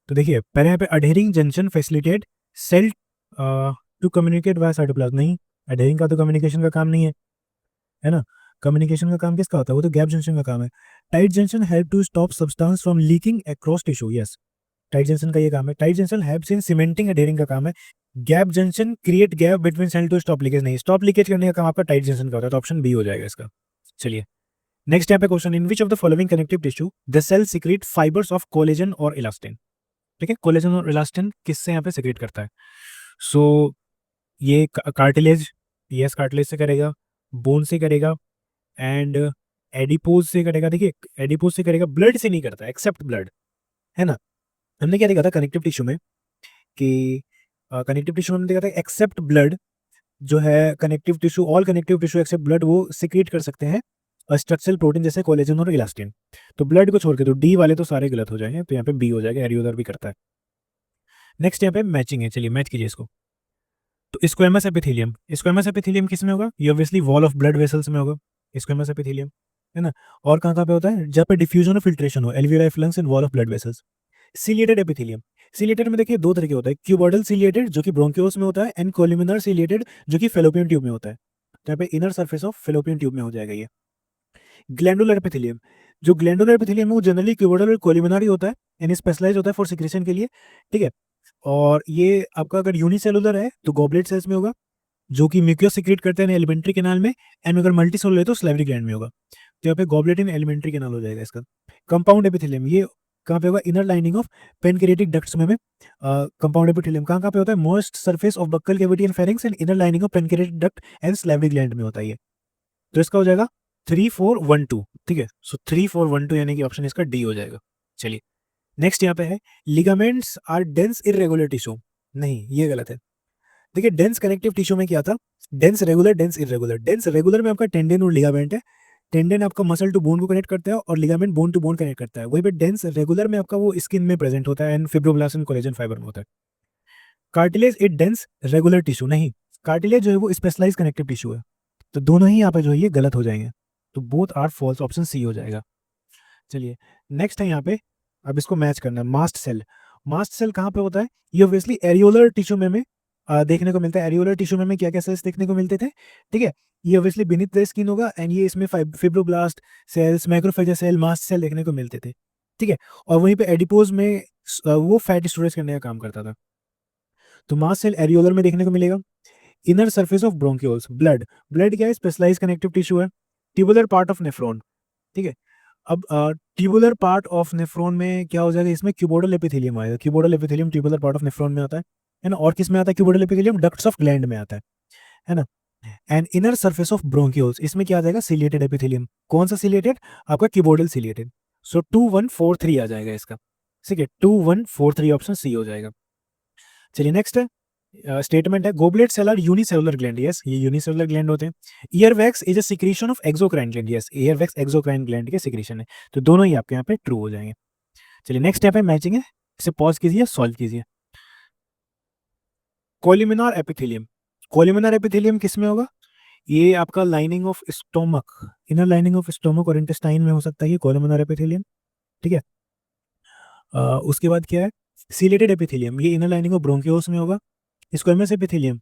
तो देखिए पहले यहाँ पे adhering junction facilitate cell to communicate via cytoplasm, नहीं अडेरिंग का तो कम्युनिकेशन का काम नहीं है ना, कम्युनिकेशन का काम किसका होता है? वो तो गैप जंक्शन का काम है। Tight junction help to stop substance from leaking across tissue, yes, tight junction का ये काम है। Tight junction helps in cementing, adhering का काम है। Gap junction create gap between cell to stop leakage, नहीं, स्टॉप लीकेज करने का काम आपका टाइट जंक्शन का होता है, तो ऑप्शन बी हो जाएगा इसका। चलिए नेक्स्ट यहाँ पे question, in which of the following connective tissue the cell secrete fibres of collagen और इलास्टिन। ठीक है, कोलेजन और इलास्टिन किससे यहाँ पे सीक्रेट करता है? सो ये कार्टिलेज, यस कार्टिलेज से करेगा, बोन से करेगा, एंड एडिपोज से करेगा। देखिए एडिपोज से करेगा, ब्लड से नहीं करता एक्सेप्ट ब्लड, है ना। हमने क्या देखा था कनेक्टिव टिश्यू में कि कनेक्टिव टिश्यू में हमने देखा था एक्सेप्ट ब्लड जो है connective tissue, all connective tissue except blood वो सिक्रीट कर सकते हैं स्ट्रक्चरल प्रोटीन जैसे कोलेजन और इलास्टिन। तो ब्लड को छोड़ के तो डी वाले तो सारे गलत हो जाएंगे, तो यहाँ पे बी हो जाएगा, एरियोदर भी करता है। नेक्स्ट यहाँ पे मैचिंग है, चलिए मैच कीजिए इसको। तो स्क्वेमस एपिथेलियम, स्क्वेमस एपिथेलियम किस में होगा? ये obviously wall of blood vessels में होगा स्क्वेमस एपिथेलियम, है ना। और कहाँ कहाँ पे होता है? जहाँ पे डिफ्यूजन और फिल्ट्रेशन हो, alveoli of lungs and wall of blood vessels. Ciliated epithelium, ciliated में देखिए दो तरह के होता है, क्यूबॉइडल सिलिएटेड जो कि ब्रोंकियोल्स में होता है, एंड कोलिमिनर सिलिएटेड जो कि फेलोपियन ट्यूब में होता है। तो यहाँ पे inner surface of fallopian tube में हो जाएगा ये। ग्लैंडुलर एपिथेलियम, जो ग्लैंडुलर एपिथेलियम है वो जनरली क्यूबॉइडल और कोलिमिनर ही होता है, यानी स्पेशलाइज होता है फॉर सिक्रेशन के लिए, ठीक है। और ये आपका अगर यूनिसेलुलर है तो गॉबलेट सेल्स में होगा जो कि म्यूकस सीक्रेट करते हैं एलिमेंट्री कैनाल में, एंड अगर मल्टी सेलुलर है तो स्लाइवरी ग्लैंड में होगा। तो यहाँ पे गॉबलेट इन एलिमेंट्री कैनाल हो जाएगा इसका। कंपाउंड एपिथेलियम, ये कहाँ पे होगा? Inner lining of pancreatic ducts में कंपाउंड एपिथेलियम कहाँ कहाँ पे होता है? Most surface of buccal cavity and pharynx and inner lining of pancreatic duct and salivary gland में होता है ये। तो इसका हो जाएगा 3 4 1 2, ठीक है। सो 3 4 1 2 यानी कि ऑप्शन इसका डी हो जाएगा। चलिए नेक्स्ट यहाँ पे है ligaments are dense irregular tissue, नहीं ये गलत है। देखिए डेंस कनेक्टिव टिश्यू में क्या था? Dense regular, dense irregular. Dense regular में आपका टेंडन और लिगामेंट है, टेंडन आपका मसल टू बोन को कनेक्ट करता है और ligament bone to bone connect करता है। वहीं पे डेंस रेगुलर में आपका वो स्किन में प्रेजेंट होता है and fibroblast and collagen fibre में होता है। Cartilage it dense regular tissue, नहीं, कार्टिलेज जो है वो स्पेशलाइज कनेक्टिव टिश्यू है। तो दोनों ही यहाँ पे जो है ये गलत हो जाएंगे, तो both are false, option C हो जाएगा। चलिए नेक्स्ट है यहाँ पे, अब इसको मैच करना है, मास्ट सेल। मास्ट सेल कहाँ पे होता है? ये ऑब्वियसली एरियोलर टिश्यू में देखने को मिलता है। एरियोलर टिश्यू में क्या क्या सेल्स देखने को मिलते थे? ठीक है, ये ऑब्वियसली बिनीथ द स्किन होगा, एंड ये इसमें fibroblast cells, macrophage cell, mast cell देखने को मिलते थे, ठीक है। और वहीं पे एडिपोज में वो फैट स्टोरेज करने का काम करता था। तो मास्ट सेल एरियोलर में देखने को मिलेगा। Inner surface of bronchioles, blood, blood क्या है? स्पेशलाइज कनेक्टिव टिश्यू है। ट्यूबुलर पार्ट ऑफ नेफ्रॉन, ठीक है। अब ट्यूबुलर पार्ट ऑफ नेफ्रॉन में क्या हो जाएगा? इसमें क्यूबोडल एपिथेलियम आएगा। Cuboidal epithelium tubular part of nephron में आता है ना। और किस में आता है cuboidal epithelium? Ducts of gland में आता है ना। And inner surface of bronchioles, इसमें क्या आ जाएगा? Ciliated epithelium. कौन सा सिलिएटेड? आपका क्यूबोडल सिलिएटेड। सो 2 1 4 3 आ जाएगा इसका, ठीक है। 2 1 4 3 ऑप्शन सी हो जाएगा। चलिए नेक्स्ट है स्टेटमेंट है goblet cell are unicellular gland, yes ये यूनिसेलुलर ग्लैंड होते हैं। Ear wax is a secretion of exocrine gland, yes ear wax exocrine gland के सिक्रीशन है। तो दोनों ही आपके यहाँ पे ट्रू हो जाएंगे। चलिए नेक्स्ट स्टेप है मैचिंग है, इसे पॉज कीजिए, सॉल्व कीजिए। कोलिमिनार एपिथेलियम, कोलिमिनार एपिथेलियम किस में होगा? ये आपका lining of stomach, inner lining of stomach और इंटेस्टाइन में हो सकता है ये कोलिमिनार एपिथेलियम, ठीक है। उसके बाद क्या है? सिलेटेड एपिथेलियम, ये इनर लाइनिंग ऑफ ब्रोंकियोल्स में होगा। स्क्वेमस एपिथेलियम,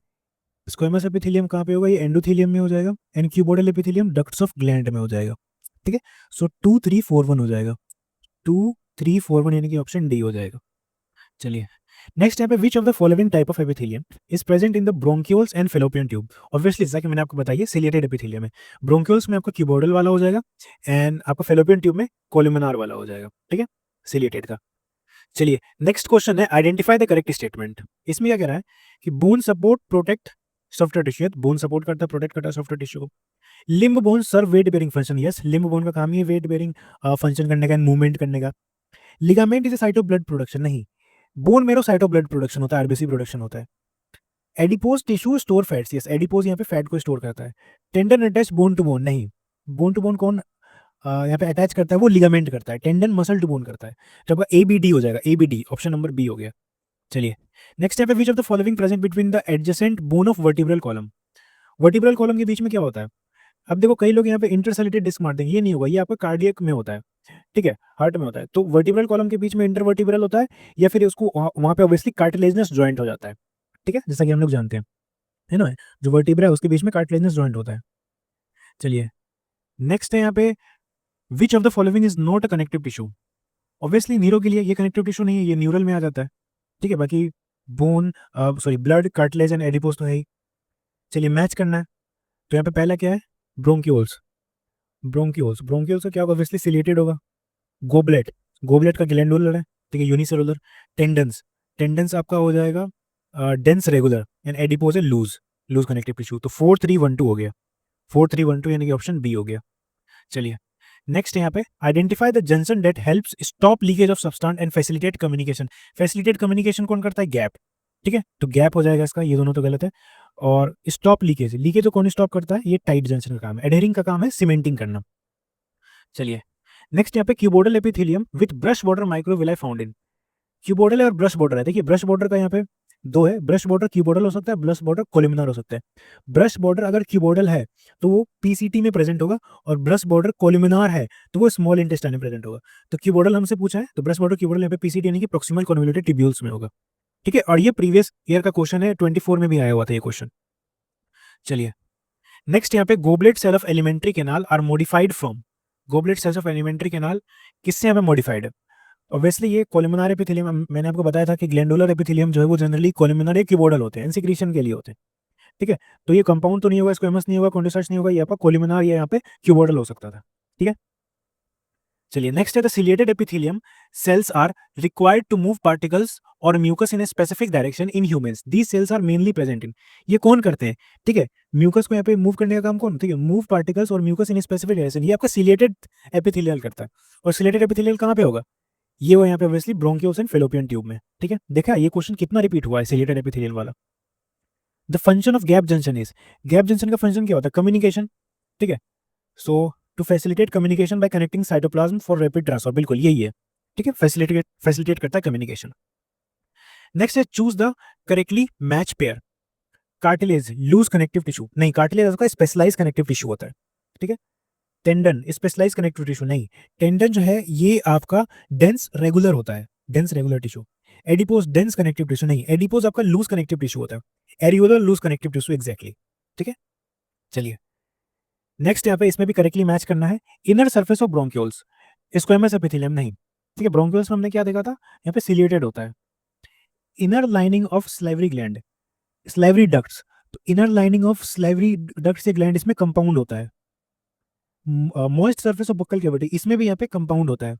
स्क्वेमस एपिथेलियम कहाँ पे होगा? ये एंडोथेलियम में हो जाएगा। And cuboidal epithelium ducts of gland में हो जाएगा, ठीक है। सो 2 3 4 1 हो जाएगा, 2 3 4 1 यानी कि ऑप्शन डी हो जाएगा। चलिए नेक्स्ट यहाँ पे which of the following type of epithelium is present in the bronchioles and fallopian tube. Obviously जैसा कि मैंने आपको बताया सिलिएटेड एपिथेलियम है। ब्रोंक्यूल्स में आपका क्यूबोडल वाला हो जाएगा, एंड आपका फेलोपियन ट्यूब में कोलिमिनार वाला हो जाएगा, ठीक है, सिलिएटेड का। चलिए नेक्स्ट क्वेश्चन है आइडेंटिफाई द करेक्ट स्टेटमेंट। इसमें क्या कह रहा है कि bone support protect software tissue, bone support करता है, प्रोटेक्ट करता है सॉफ्टवेयर टिश्यू को। Limb bone serve weight bearing function, yes limb bone का काम ही है वेट बेरिंग फंक्शन करने का, मूवमेंट करने का। Ligament is a site of blood production, नहीं, bone marrow site of blood production होता है, आरबीसी प्रोडक्शन होता है। Adipose tissue store fats, yes adipose यहाँ पे फैट को स्टोर करता है। Tendon attach bone to bone, नहीं, बोन टू बोन कौन यहाँ पे अटैच करता है? वो लिगामेंट करता है। टेंडन मसल टू बोन करता है। तो आपका ABD हो जाएगा, ABD ऑप्शन नंबर बी हो गया। चलिए नेक्स्ट स्टेप है which of the following present between the adjacent bone of vertebral column. Vertebral column के बीच में क्या होता है? अब देखो कई लोग यहाँ पे इंटरसेलेटेड डिस्क मारते हैं, ये नहीं होगा, ये आपका कार्डियक में होता है, ठीक है, हार्ट में होता है। तो वर्टिब्रल कॉलम के बीच में इंटरवर्टिब्रल होता है, या फिर उसको वहाँ पे ऑब्वियसली कार्टिलेजनस जॉइंट हो जाता है, ठीक है, जैसा कि हम लोग जानते हैं, है ना। जो वर्टिब्रा है उसके बीच में कार्टिलेजनस जॉइंट होता है। चलिए नेक्स्ट है यहाँ पे which of the following is not a connective tissue. Obviously नीरो के लिए ये कनेक्टिव टिश्यू नहीं है, ये न्यूरल में आ जाता है, ठीक है। बाकी bone, sorry blood, cartilage and adipose तो है ही। चलिए मैच करना है, तो यहाँ पे पहला क्या है, ब्रोंक्यूल्स। ब्रोंक्यूल्स, ब्रोंक्यूल्स का क्या होगा, ऑब्वियसली सिलेटेड होगा। गोबलेट, गोबलेट का ग्लैंडुलर है, ठीक है, यूनिसेलुलर। टेंडन्स, टेंडन्स आपका हो जाएगा डेंस रेगुलर एंड एडिपोज है लूज, लूज कनेक्टिव टिश्यू। तो 4-3-1-2 हो गया, 4-3-1-2 यानी कि ऑप्शन बी हो गया। चलिए नेक्स्ट यहाँ पे, identify the junction that helps stop leakage of substance and facilitate communication. Facilitate communication कौन करता है, गैप, ठीक है, तो गैप हो जाएगा इसका, ये दोनों तो गलत है। और स्टॉप लीकेज, लीकेज को कौन स्टॉप करता है, ये टाइट जंक्शन का काम है। एडहेरिंग का काम है सीमेंटिंग करना। चलिए नेक्स्ट यहाँ पे, cuboidal epithelium with brush border microvilli found in. Cuboidal है और ब्रश बॉर्डर है, देखिए ब्रश बॉर्डर का यहाँ पे दो है, ब्रश बॉर्डर क्यूबोडल हो सकता है, ब्रश बॉर्डर कोलिमिनार हो सकता है। ब्रश बॉर्डर अगर क्यूबोडल है तो वो पीसीटी में प्रेजेंट होगा, और ब्रश बॉर्डर कोलिमिनार है तो वो स्मॉल इंटेस्टाइन में प्रेजेंट होगा। तो क्यूबोडल हमसे पूछा है, तो ब्रश बॉर्डर क्यूबोडल यहाँ पे पीसीटी यानी कि प्रोक्सिमल कन्वोल्यूटेड ट्यूब्यूल्स में होगा, ठीक है। और ये प्रीवियस ईयर का क्वेश्चन है, 24 में भी आया हुआ था ये क्वेश्चन। चलिए नेक्स्ट यहाँ पे, goblet cell of alimentary canal are modified from. Goblet cells of alimentary canal किससे यहाँ पे मॉडिफाइड है, ऑब्वियसली ये कोलिमिनार एपिथेलियम। मैंने आपको बताया था कि ग्लैंडुलर एपिथेलियम जो है वो जनरली कोलिमिनार या क्यूबोडल होते हैं, सिक्रीशन के लिए होते हैं, ठीक है। तो ये कंपाउंड तो नहीं होगा, स्क्वेमस नहीं होगा, कॉन्डिसाइट्स नहीं होगा, ये आपका कोलिमिनार या यहाँ पे क्यूबोडल हो सकता था, ठीक है। चलिए नेक्स्ट है, the ciliated epithelium cells are required to move particles और mucus in a specific direction in humans, these cells are mainly present in. ये कौन करते हैं, ठीक है, म्यूकस को यहाँ पे मूव करने का काम कौन, ठीक है, मूव पार्टिकल्स और म्यूकस इन स्पेसिफिक डायरेक्शन, ये आपका सिलिएटेड एपिथेलियल करता है। और सिलिएटेड एपिथेलियल कहाँ पे होगा, ये वो यहाँ पे obviously bronchioles and fallopian tube में, ठीक है। देखा ये क्वेश्चन कितना रिपीट हुआ है सिलिएटेड एपिथेलियल वाला। The function of gap junction is, gap junction का फंक्शन क्या होता है, कम्युनिकेशन, ठीक है। So to facilitate communication by connecting cytoplasm for rapid transfer, बिल्कुल यही है, ठीक है, फैसिलिटेट फैसिलिटेट करता है कम्युनिकेशन। नेक्स्ट है, choose the correctly match pair. Cartilage loose connective tissue नहीं, कार्टिलेज का स्पेशलाइज कनेक्टिव टिश्यू होता है, ठीक है। टेंडन स्पेशलाइज कनेक्टिव टिश्यू नहीं, टेंडन जो है ये आपका डेंस रेगुलर होता है, dense regular tissue. Adipose dense connective tissue नहीं, एडिपोज आपका लूज कनेक्टिव टिश्यू होता है, areolar loose connective tissue exactly, ठीक है। चलिए नेक्स्ट यहाँ पे इसमें भी करेक्टली मैच करना है, inner surface of bronchioles, squamous epithelium नहीं, ठीक है, ब्रोंक्यूल्स में हमने क्या देखा था, यहाँ पे सिलिएटेड होता है। Inner lining of salivary gland, salivary ducts, तो inner lining of salivary ducts या ग्लैंड इसमें कंपाउंड होता है। Moist surface of buccal cavity, इसमें भी यहाँ पे कंपाउंड होता है।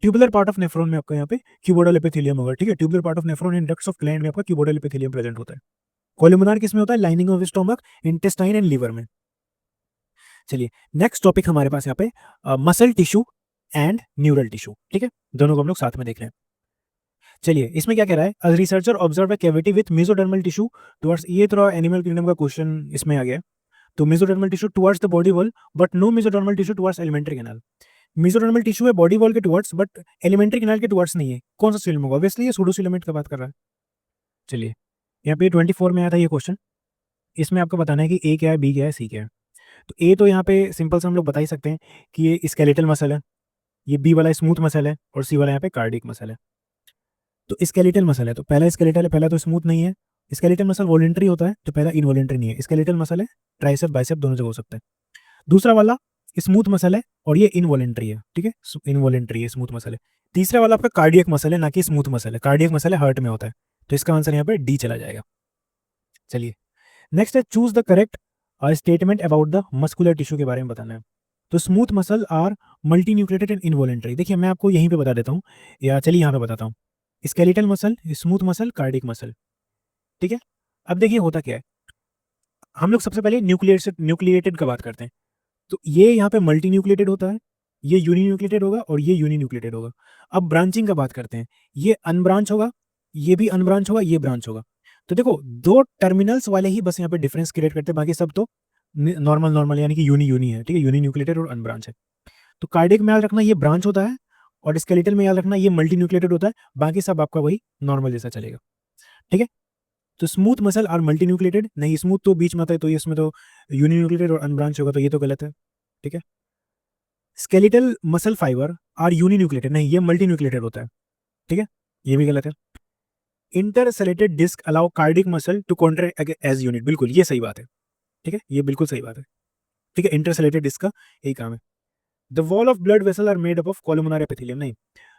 ट्यूबुलर पार्ट ऑफ नेफ्रॉन में आपका यहाँ पे क्यूबोडल एपिथेलियम होगा, ठीक है, tubular part of nephron and ducts of gland में आपका क्यूबोडल एपिथेलियम प्रेजेंट होता है। कोलुमिनार किसमें होता है, lining of stomach, intestine and liver में। चलिए नेक्स्ट टॉपिक हमारे पास यहाँ पे muscle tissue and neural tissue, ठीक है, दोनों को हम लोग साथ में देख रहे हैं। चलिए इसमें क्या कह रहा है, a researcher observe a cavity with mesodermal tissue towards, ये थोड़ा एनिमल किंगडम का क्वेश्चन इसमें आ गया है। तो mesodermal tissue towards the body wall but no mesodermal tissue towards alimentary canal. Mesodermal tissue है बॉडी वॉल के टुवर्ड्स, बट एलिमेंट्री कैनाल के टुवर्ड्स नहीं है, कौन सा सीलम होगा, ऑब्वियसली ये सूडोसिलोमेट का बात कर रहा है। चलिए यहाँ पे 24 में आया था ये क्वेश्चन, इसमें आपको बताना है कि ए क्या है, बी क्या है, सी क्या है। तो ए तो यहाँ पे सिंपल से हम लोग बता ही सकते हैं कि ये स्केलेटल मसल है, ये बी वाला स्मूथ मसल है, और सी वाला यहाँ पे कार्डिक मसल है। तो स्केलेटल मसल है, तो पहला स्केलेटल है, पहला तो स्मूथ नहीं है। स्केलेटल मसल वॉलेंट्री होता है, तो पहला इनवॉलेंट्री नहीं है, स्केलेटल मसल है, ट्राइसेप बाइसेप दोनों जगह हो सकता है। दूसरा वाला स्मूथ मसल है और ये इनवॉलेंट्री है, ठीक है, इनवॉलेंट्री है, स्मूथ मसल है। तीसरा वाला आपका कार्डियक मसल है, ना कि स्मूथ मसल है, कार्डियक मसल है हार्ट में होता है, तो इसका आंसर यहाँ पे डी चला जाएगा। चलिए नेक्स्ट है, choose the correct statement about the muscular tissue के बारे में बताना है। तो smooth muscle are multi nucleated and involuntary, देखिए मैं आपको यहीं पे बता देता हूँ, या चलिए यहाँ पे बताता हूँ, skeletal muscle, smooth muscle, cardiac muscle, ठीक है। अब देखिए होता क्या है, हम लोग सबसे पहले न्यूक्लिएटेड का बात करते हैं। तो ये यहाँ पे मल्टी न्यूक्लिएटेड होता है, ये यूनी न्यूक्लिएटेड होगा और ये यूनी न्यूक्लिएटेड होगा। अब ब्रांचिंग का बात करते हैं, ये अनब्रांच होगा, ये भी अनब्रांच होगा, ये ब्रांच होगा। तो देखो दो टर्मिनल्स वाले ही बस यहाँ पे डिफरेंस क्रिएट करते हैं, बाकी सब तो नॉर्मल नॉर्मल यानी कि यूनी यूनी है, ठीक है, यूनी न्यूक्लिएटेड और अनब्रांच है। तो कार्डियक में याद रखना ये ब्रांच होता है, और स्केलेटल में याद रखना ये मल्टी न्यूक्लिएटेड होता है, बाकी सब आपका वही नॉर्मल जैसा चलेगा, ठीक है। तो smooth muscle are multi nucleated नहीं, स्मूथ तो बीच में आता है, तो ये इसमें तो यूनी न्यूक्लिएटेड और अनब्रांच होगा, तो ये तो गलत है, ठीक है। Skeletal muscle fibre are uni nucleated नहीं, ये मल्टी न्यूक्लिएटेड होता है, ठीक है, ये भी गलत है। Intercalated disc allow cardiac muscle to contract as unit, बिल्कुल ये सही बात है, ठीक है, ये बिल्कुल सही बात है, ठीक है, इंटरसेलेटेड डिस्क का यही काम है। The wall of blood vessel are made up of columnar epithelium नहीं,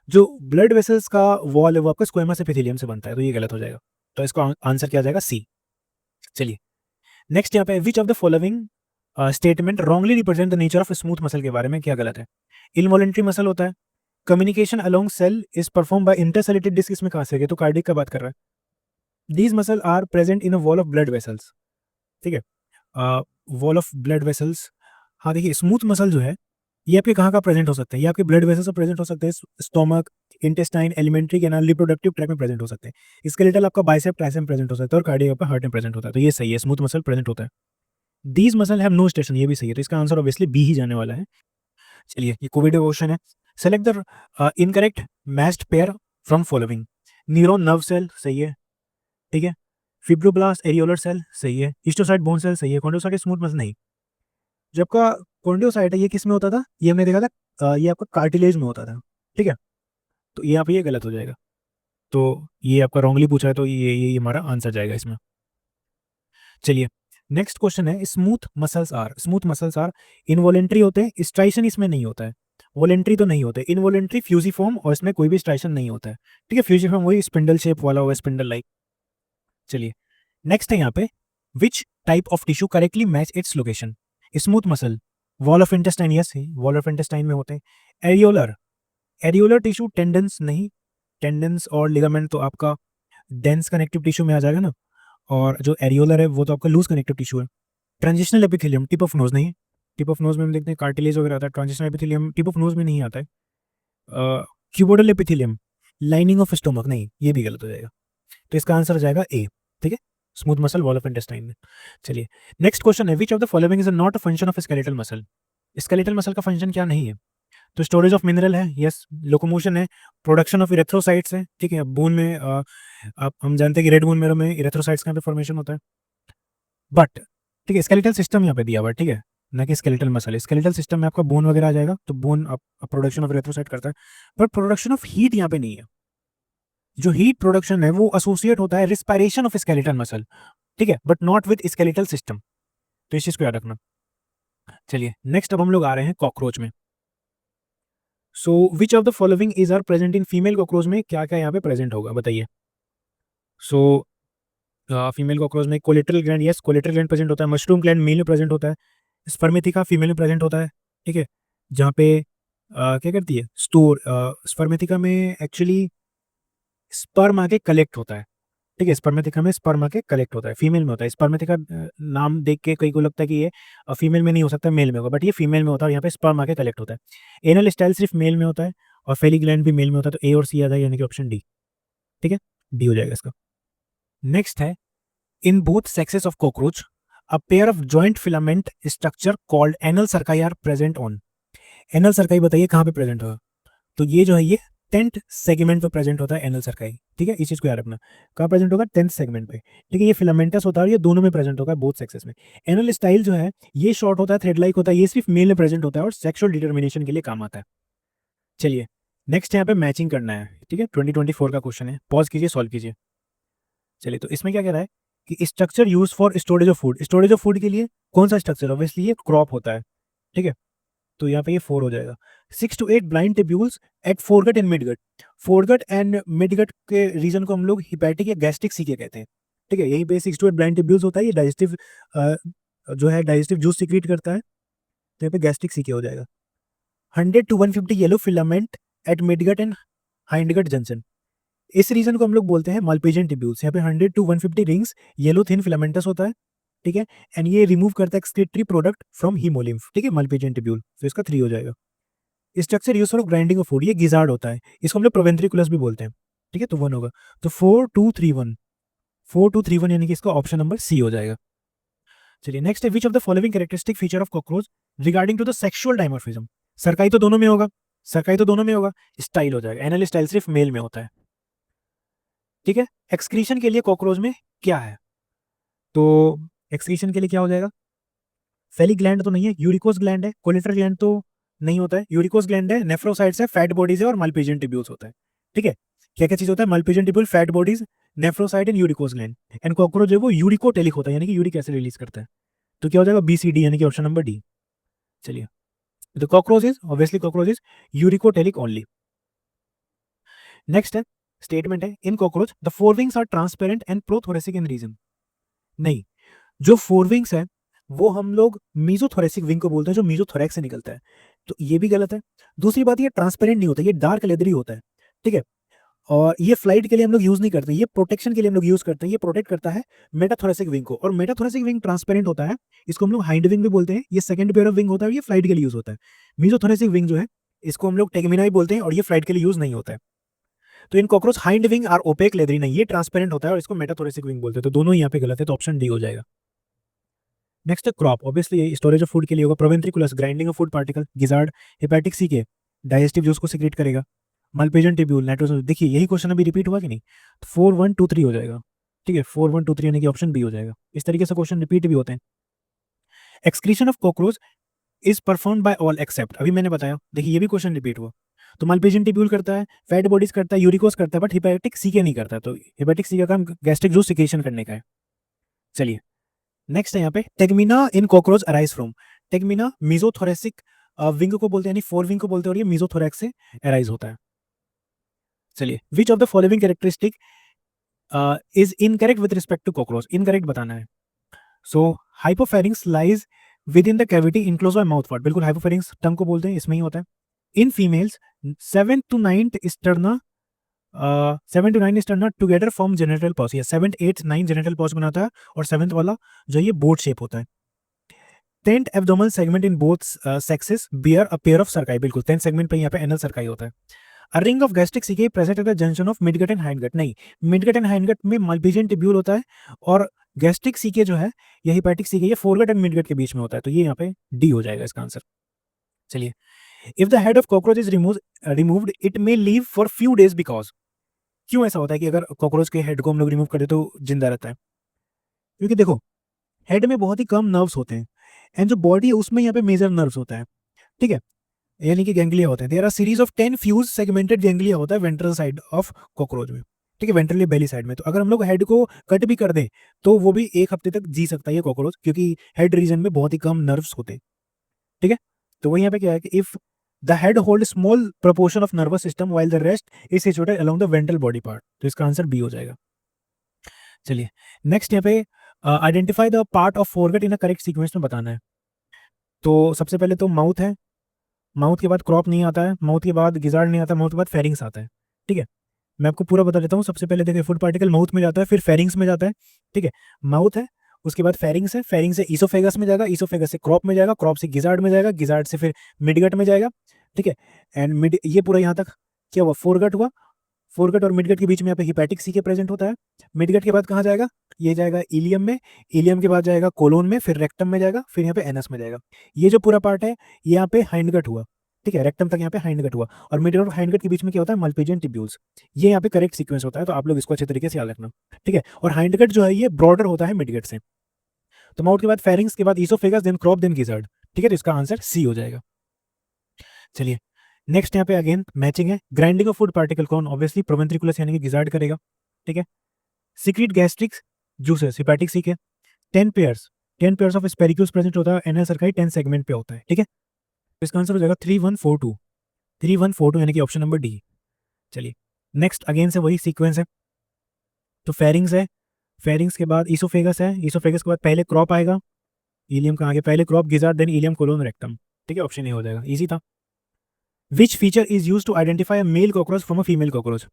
जो ब्लड वेसल्स का वॉल है वो आपका स्क्वेमस एपिथेलियम से बनता है, तो ये गलत हो जाएगा। तो इसका आंसर क्या आ जाएगा? सी। चलिए नेक्स्ट यहाँ पे, which of the following statement wrongly represent the nature of smooth muscle के बारे में क्या गलत है? इनवॉलेंट्री मसल होता है, communication along cell is perform by intercellular disc, इसमें कहाँ से गए? तो कार्डियक का बात कर रहा है। These muscle are present in a wall of blood vessels, ठीक है, वॉल ऑफ ब्लड वेसल्स। हाँ देखिए, स्मूथ मसल जो है ये आपके कहाँ का प्रेजेंट हो सकते हैं? ये आपके ब्लड वेसल्स में प्रेजेंट हो सकते हैं, stomach, intestine, alimentary canal, reproductive tract में प्रेजेंट हो सकते हैं। स्केलेटल आपका बाइसेप, ट्राइसेप में प्रेजेंट हो सकता है, और कार्डियक आपका हार्ट में प्रेजेंट होता है। तो ये सही है, स्मूथ मसल प्रेजेंट होता है। These muscle have no striation, ये भी सही है। तो इसका आंसर ऑब्वियसली बी ही जाने वाला है। चलिए ये कोविड क्वेश्चन है। Select the incorrect matched pair from following. Neuron nerve cell सही है, ठीक है। फिब्रोब्लास्ट एरियोलर सेल सही है। हिस्टोसाइट बोन सेल सही है। कॉन्ड्रोसाइट स्मूथ मसल नहीं। जो आपका कॉन्ड्रोसाइट है ये किस में होता था? ये हमने देखा था ये आपका कार्टिलेज में होता था, ठीक है। तो यहाँ पे ये गलत हो जाएगा। तो ये आपका रॉन्गली पूछा है, तो ये हमारा आंसर जाएगा इसमें। चलिए नेक्स्ट क्वेश्चन है, स्मूथ मसल्स आर इनवॉलेंट्री होते हैं, स्ट्राइशन इसमें नहीं होता है। वॉलेंट्री तो नहीं होते, इनवॉलेंट्री फ्यूजिफॉर्म, और इसमें कोई भी स्ट्राइशन नहीं होता है, ठीक है। फ्यूजिफॉर्म वही स्पिंडल शेप वाला होगा, स्पिंडल लाइक। चलिए नेक्स्ट है यहाँ पे, which type of tissue correctly match its location? Smooth muscle, wall of intestine, yes wall of intestine में होते हैं। एरियोलर, एरियोलर टिश्यू टेंडेंस नहीं, टेंडेंस और लिगामेंट तो आपका डेंस कनेक्टिव टिश्यू में आ जाएगा ना, और जो एरियोलर है वो तो आपका लूज कनेक्टिव टिश्यू है। Transitional epithelium, tip of nose नहीं है। टिप ऑफ नोज में हम देखते हैं कार्टिलेज वगैरह आता है, transitional epithelium tip of nose में नहीं आता है। Cuboidal epithelium, lining of stomach नहीं, ये भी गलत हो जाएगा। तो इसका आंसर हो जाएगा ए, ठीक है, smooth muscle wall of intestine में। चलिए नेक्स्ट क्वेश्चन है, which of the following is not a function of skeletal muscle? Skeletal muscle का फंक्शन क्या नहीं है? तो स्टोरेज ऑफ मिनरल है, यस। लोकोमोशन है, प्रोडक्शन ऑफ इरेथ्रोसाइट्स है, ठीक है। बोन में आप हम जानते हैं कि रेड बोन मेरो में इरेथ्रोसाइट्स का फॉर्मेशन होता है, बट ठीक है स्केलेटल सिस्टम यहाँ पे दिया हुआ है, ठीक है, ना कि स्केलेटल मसल। स्केलेटल सिस्टम में आपका बोन वगैरह आ जाएगा, तो बोन प्रोडक्शन ऑफ इरेथ्रोसाइट करता है, पर प्रोडक्शन ऑफ हीट यहाँ पे नहीं है। जो हीट प्रोडक्शन है वो एसोसिएट होता है रिस्पायरेशन ऑफ स्केलेटल मसल, ठीक है, but not with skeletal system. तो इस चीज को याद रखना। चलिए नेक्स्ट अब हम लोग आ रहे हैं कॉकरोच में। So which of the following is are present in female cockroach में? क्या क्या यहाँ पे प्रेजेंट होगा बताइए। सो फीमेल कॉकरोच में collateral gland, yes collateral gland present होता है। मशरूम ग्लैंड मेल में प्रेजेंट होता है। स्पर्मेथिका फीमेल में प्रेजेंट होता है, ठीक है, जहाँ पे क्या करती है स्टोर। स्पर्मेथिका में एक्चुअली स्पर्म आके कलेक्ट होता है, ठीक है। स्पर्मेथिका में स्पर्म आके कलेक्ट होता है, फीमेल में होता है। स्पर्मेथिका नाम देख के कई को लगता है कि ये फीमेल में नहीं हो सकता, मेल में होगा, बट ये फीमेल में होता है और यहाँ पे स्पर्म आके कलेक्ट होता है। एनल स्टाइल सिर्फ मेल में होता है, और फेली ग्लैंड भी मेल में होता है। तो ए और सी आ जाएगा, यानी कि ऑप्शन डी, ठीक है, डी हो जाएगा इसका। नेक्स्ट है, in both sexes of cockroach a pair of joint filament structure called anal cerci are present on. Anal cerci बताइए कहाँ पे प्रेजेंट होगा? तो ये जो है ये 10th सेगमेंट पे प्रेजेंट होता है एनल सर्काई, ठीक है, इस चीज को याद रखना। कहाँ प्रेजेंट होगा? 10th सेगमेंट पे, ठीक है। ये फिलामेंटस होता है और ये दोनों में प्रेजेंट होगा, बोथ सेक्सेस में। एनल स्टाइल जो है ये शॉर्ट होता है, थ्रेड लाइक होता है, ये सिर्फ मेल में प्रेजेंट होता है और सेक्सुअल डिटर्मिनेशन के लिए काम आता है। चलिए नेक्स्ट यहाँ पे मैचिंग करना है, ठीक है, 2024 का क्वेश्चन है, पॉज कीजिए सॉल्व कीजिए। चलिए तो इसमें क्या कह रहा है कि structure use for storage of food. Storage of food के लिए कौन सा स्ट्रक्चर? ऑब्वियसली ये क्रॉप होता है, ठीक है, तो यहाँ पे ये 4 हो जाएगा। 6 to 8 blind tubules at foregut and midgut. Foregut and midgut के रीजन को हम लोग हिपैटिक या गैस्ट्रिक सीके कहते हैं, ठीक है। यहीं पे 6 to 8 ब्लाइंड टिब्यूल्स होता है, ये डाइजेस्टिव जो है डाइजेस्टिव जूस सीक्रेट करता है, तो यहाँ पे गैस्ट्रिक सीके हो जाएगा। 100 to 150 yellow filament at midgut and hindgut junction. इस रीजन को हम लोग बोलते हैं मल्पीजियन टिब्यूल्स। यहाँ पे 100 to 150 rings yellow thin filamentous होता है, ठीक है, एंड ये रिमूव करता है एक्सक्रीटरी प्रोडक्ट फ्रॉम हीमोलिम्फ, ठीक है, मल्पीजियन टिब्यूल, तो इसका 3 हो जाएगा। Structure use for grinding of food, ये गिजार्ड होता है, इसको हम लोग प्रोवेंट्रिकुलस भी बोलते हैं, ठीक है, तो 1 होगा। तो 4231, 4231 यानी कि इसका ऑप्शन नंबर सी हो जाएगा। चलिए नेक्स्ट है, which of the following characteristic feature of cockroach regarding to the sexual dimorphism? Cerci तो दोनों में होगा, सरकाई तो दोनों में होगा, स्टाइल हो जाएगा। एनल स्टाइल सिर्फ मेल में होता है, ठीक है। एक्सक्रीशन के लिए कॉकरोच में क्या है? तो एक्सक्रीशन के लिए क्या हो जाएगा? फेलिक ग्लैंड तो नहीं है, यूरिकोस ग्लैंड है, कोलेटरल ग्लैंड तो नहीं होता है, यूरिकोस ग्लैंड है, नेफ्रोसाइट्स है, फैट बॉडीज है और मल्पीजियन टिब्यूल्स होता है, ठीक है। क्या क्या चीज होता है? Malpighian tubule, fat bodies, nephrocyte and uricose gland. And cockroach जो है वो यूरिकोटेलिक होता है, यानी कि यूरिक एसिड रिलीज करता है। तो क्या हो जाएगा? बी सी डी, यानी कि ऑप्शन नंबर डी। चलिए तो cockroach is uricotelic only. Next है, स्टेटमेंट है in cockroach the fore wings are transparent and prothoracic in region. नहीं, जो फोर विंग्स है वो हम लोग मीजोथोरेसिक विंग को बोलते हैं, जो मीजोथोरैक्स से निकलता है, तो ये भी गलत है। दूसरी बात, ये ट्रांसपेरेंट नहीं होता, ये डार्क लेदरी होता है, ठीक है। और ये फ्लाइट के लिए हम लोग यूज नहीं करते, ये प्रोटेक्शन के लिए हम लोग यूज करते हैं। ये प्रोटेक्ट करता है मेटाथोरेसिक विंग को, और मेटाथोरेसिक विंग ट्रांसपेरेंट होता है, इसको हम लोग हाइंड विंग भी बोलते हैं। ये सेकंड पेयर ऑफ विंग होता है, ये फ्लाइट के लिए यूज होता है। मीजोथोरेसिक विंग जो है इसको हम लोग टेगमिना भी बोलते हैं, और ये फ्लाइट के लिए यूज नहीं होता है। तो in cockroach hind wing are opaque leathery नहीं, ये ट्रांसपेरेंट होता है और इसको मेटाथोरेसिक विंग बोलते हैं। तो दोनों ही यहाँ पे गलत है, तो ऑप्शन डी हो जाएगा। नेक्स्ट है crop, obviously storage of food के लिए होगा। Proventriculus grinding of food particle. Gizzard hepatic caeca digestive juice को सिक्रेट करेगा। Malpighian tubule nitrogen. देखिए यही क्वेश्चन अभी रिपीट हुआ कि नहीं, 4123 हो जाएगा, ठीक है। 4123 यानी कि ऑप्शन बी हो जाएगा। इस तरीके से क्वेश्चन रिपीट भी होते हैं। Excretion of cockroach is perform bye all except, अभी मैंने बताया, देखिए ये भी क्वेश्चन रिपीट हुआ। तो मल्पेजन टिब्यूल करता है, फैट बॉडीज करता है, यूरिकोस करता है, बट हेपेटिक सी के नहीं करता। तो हेपेटिक सी का काम गैस्ट्रिक जूस सिक्रेशन करने का है। चलिए नेक्स्ट है यहाँ पे tegmina in cockroach arise from. Tegmina mesothoracic wing को बोलते हैं, यानी फोर विंग को बोलते हैं, और ये मीजोथोरैक्स से अराइज होता है। चलिए which of the following characteristic is incorrect with respect to cockroach, incorrect बताना है। So hypopharynx lies within the cavity enclose by mouth part, बिल्कुल हाइपोफेरिंक्स टंग को बोलते हैं, इसमें ही होता है। In females 7 to 9 sterna 7 to 9 sterna together form genital pause. ये 7th 8th 9 जेनिटल पॉज बनाता है, और 7th वाला जो ये बोट शेप होता है। 10th abdominal segment in both sexes bear a pair of cerci, बिल्कुल 10th सेगमेंट पे यहाँ पे एनल सर्काई होता है। A ring of gastric caeca present at the junction of midgut and hindgut, नहीं, मिडगट एंड हाइंडगट में मल्पिजियन टिब्यूल होता है, और गैस्ट्रिक सीके जो है ये हिपैटिक सीके ये फोरगट एंड मिडगट के बीच में होता है। तो ये यहाँ पे डी हो जाएगा इसका आंसर। चलिए if the head of cockroach is removed it may leave for few days because, क्यों ऐसा होता है कि अगर कॉकरोच के हेड को हम लोग रिमूव करें तो जिंदा रहता है? क्योंकि देखो हेड में बहुत ही कम नर्व्स होते हैं, एंड जो बॉडी है उसमें यहाँ पे मेजर नर्व्स होता है, ठीक है, यानी कि गैंग्लिया होते हैं। There are series of 10 fused segmented ganglia होता है वेंट्रल साइड ऑफ कॉकरोच में, ठीक है, वेंट्रली बेली साइड में। तो अगर हम लोग हेड को कट भी कर दें तो वो भी 1 हफ्ते तक जी सकता है ये कॉकरोच, क्योंकि हेड रीजन में बहुत ही कम नर्व्स होते हैं, ठीक है। तो वही यहाँ पे क्या है कि if the head hold small proportion of nervous system while the rest is situated along the ventral body part, तो इसका आंसर बी हो जाएगा। चलिए नेक्स्ट यहाँ पे identify the part of foregut in a correct sequence में बताना है। तो सबसे पहले तो माउथ है, माउथ के बाद क्रॉप नहीं आता है, माउथ के बाद गिजार्ड नहीं आता, माउथ के बाद फेरिंग्स आता है, ठीक है। मैं आपको पूरा बता देता हूँ। सबसे पहले देखिए फूड पार्टिकल माउथ में जाता है, फिर फेरिंग्स में जाता है, ठीक है। माउथ है, उसके बाद फेरिंग्स है, फेरिंग्स से ईसोफेगस में जाएगा, ईसोफेगस से क्रॉप में जाएगा, क्रॉप से गिजार्ड में जाएगा, गिजार्ड से फिर मिडगट में जाएगा, ठीक है। एंड मिड ये पूरा यहाँ तक क्या हुआ, फोरगट हुआ। फोरगट और मिडगट के बीच में यहाँ पे हिपैटिक सी के प्रेजेंट होता है। मिडगट के बाद कहाँ जाएगा, ये जाएगा इलियम में, इलियम के बाद जाएगा कोलोन में, फिर रेक्टम में जाएगा, फिर यहाँ पे एनस में जाएगा। ये जो पूरा पार्ट है ये यहाँ पे हाइंडगट हुआ, ठीक है, रेक्टम तक यहाँ पे हाइंडगट हुआ, और मिडगट और हाइंडगट के बीच में क्या होता है, मल्पिजियन टिब्यूल्स। ये यहाँ पे करेक्ट सीक्वेंस होता है, तो आप लोग इसको अच्छे तरीके से याद रखना, ठीक है। और हाइंडगट जो है ये ब्रॉडर होता है मिडगट से। तो माउथ के बाद फेरिंग्स के बाद oesophagus, then crop, then gizzard, ठीक है। तो इसका आंसर सी हो जाएगा। चलिए नेक्स्ट यहाँ पे अगेन मैचिंग है। ग्राइंडिंग ऑफ फूड पार्टिकल कौन, ऑब्वियसली प्रोवेंट्रिकुलस यानी कि गिजार्ड करेगा, ठीक है। सीक्रेट गैस्ट्रिक्स जूसेस हिपैटिक सी के। 10 पेयर्स ऑफ स्पेरिक्यूल्स प्रेजेंट होता है, एनएल सर्काई 10 सेगमेंट पे होता है, ठीक है। तो इसका आंसर हो जाएगा 3142, 3142 यानी कि ऑप्शन नंबर डी। चलिए नेक्स्ट अगेन से वही सीक्वेंस है। तो फेरिंग्स है, फेरिंग्स के बाद ईसोफेगस है, ईसोफेगस के बाद पहले क्रॉप आएगा, इलियम का आगे पहले crop, gizzard, then ileum colon rectum, ठीक है। ऑप्शन ए हो जाएगा, इजी था। Which feature is use to identify a male cockroach from a female cockroach,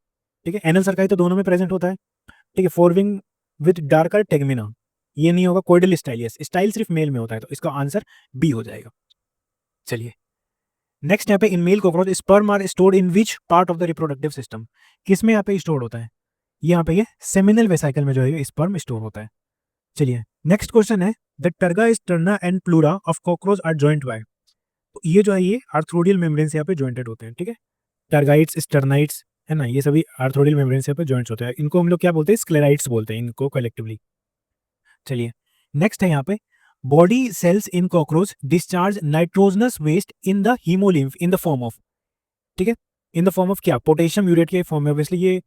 ठीक है। एनल सर्काई तो दोनों में प्रेजेंट होता है, ठीक है। फोरविंग विद डार्कर टेगमिना, ये नहीं होगा। कोइडल स्टाइलियस, स्टाइल सिर्फ मेल में होता है, तो इसका आंसर बी हो जाएगा। चलिए नेक्स्ट यहाँ पे in male cockroach sperm are stored in which part of the reproductive system, किस में यहाँ पे स्टोर होता है, यहाँ पे ये सेमिनल वेसाइकल में जो है स्पर्म स्टोर होता है। चलिए नेक्स्ट क्वेश्चन है the terga sterna and pleura of cockroach are joint by, तो ये जो है ये आर्थ्रोडियल मेम्ब्रेन से यहाँ पे जॉइंटेड होते हैं, ठीक है। टर्गाइट्स, स्टर्नाइट्स है ना, ये सभी आर्थ्रोडियल मेम्ब्रेन से यहाँ पे जॉइंट्स होते हैं। इनको हम लोग क्या बोलते हैं, स्क्लेराइट्स बोलते हैं इनको कलेक्टिवली। चलिए नेक्स्ट है यहाँ पे body cells in cockroach discharge nitrogenous waste in the haemolymph in the form of, ठीक है, इन द फॉर्म ऑफ क्या, पोटेशियम यूरेट के फॉर्म में। ऑब्वियसली ये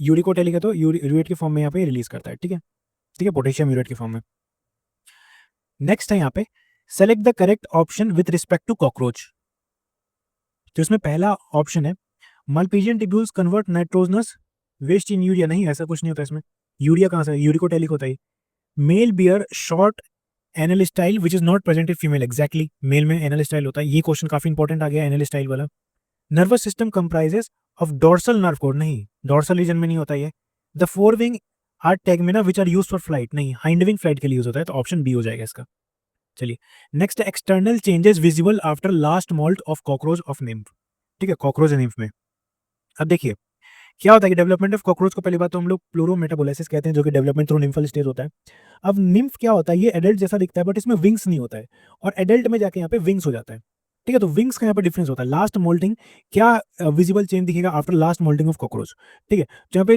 यूरिकोटेलिक है, तो यूरेट के फॉर्म में यहाँ पे रिलीज करता है, ठीक है, ठीक है, पोटेशियम यूरेट के फॉर्म में। नेक्स्ट है यहाँ पे select the correct option with respect to cockroach. तो इसमें पहला ऑप्शन है malpighian tubules convert nitrogenous waste in urea नहीं, ऐसा कुछ नहीं होता इसमें। यूरिया कहाँ से, यूरिकोटैलिक होता है। Male bear short anal style which is not present in female, exactly male में एनल स्टाइल होता है। ये क्वेश्चन काफी इंपॉर्टेंट आ गया एनल स्टाइल वाला। Nervous system comprises of dorsal nerve cord, नहीं डोर्सल रीजन में नहीं होता ये। The fore wing are tegmina which are use for flight, नहीं हाइंड विंग फ्लाइट के लिए यूज होता है, तो ऑप्शन बी हो जाएगा इसका। चलिए next, external changes visible after last moult of cockroach of nymph, ठीक है कॉकरोच निम्फ में। अब देखिए क्या होता है कि डेवलपमेंट ऑफ कॉकरोच को पहली बात तो हम लोग प्लूरोमेटाबोलाइसिस कहते हैं, जो कि डेवलपमेंट थ्रू निम्फल स्टेज होता है। अब निम्फ क्या होता है, ये एडल्ट जैसा दिखता है बट इसमें विंग्स नहीं होता है, और एडल्ट में जाके यहाँ पे विंग्स हो जाता है। ठीक है, तो विंग्स का यहाँ पे डिफरेंस होता है। लास्ट मोल्टिंग क्या विजिबल चेंज दिखेगा after last moulting of cockroach, ठीक है, तो यहाँ पे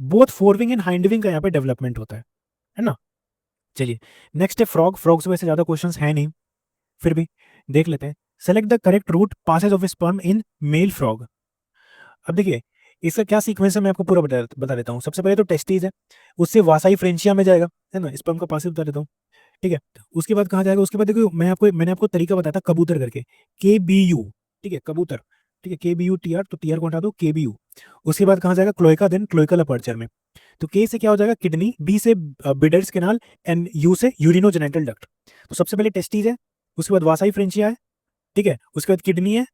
both fore wing and hind wing का यहाँ पे डेवलपमेंट होता है ना। चलिए नेक्स्ट है फ्रॉग। फ्रॉग से वैसे ज्यादा क्वेश्चंस है नहीं, फिर भी देख लेते हैं। Select the correct route passage of sperm in male frog. अब देखिए इसका क्या सीक्वेंस है, मैं आपको पूरा बता देता हूँ। सबसे पहले तो टेस्टीज है, उससे वासाई फ्रेंचिया में जाएगा, है ना, स्पर्म का पासेज बता देता हूँ। ठीक है, उसके बाद कहाँ जाएगा, उसके बाद देखो मैंने आपको तरीका बताया था कबूतर करके, KBU, ठीक है कबूतर, ठीक है KBU TR, तो TR को हटा दो, KBU। उसके बाद कहाँ जाएगा, क्लोइका, देन क्लोइकल अपर्चर में। तो K से क्या हो जाएगा, किडनी, B से बिडर्स कैनाल, एंड U से यूरिनोजेनिटल डक्ट। तो सबसे पहले टेस्टीज है, उसके बाद वासाई फ्रेंचिया है, ठीक है, उसके बाद किडनी है,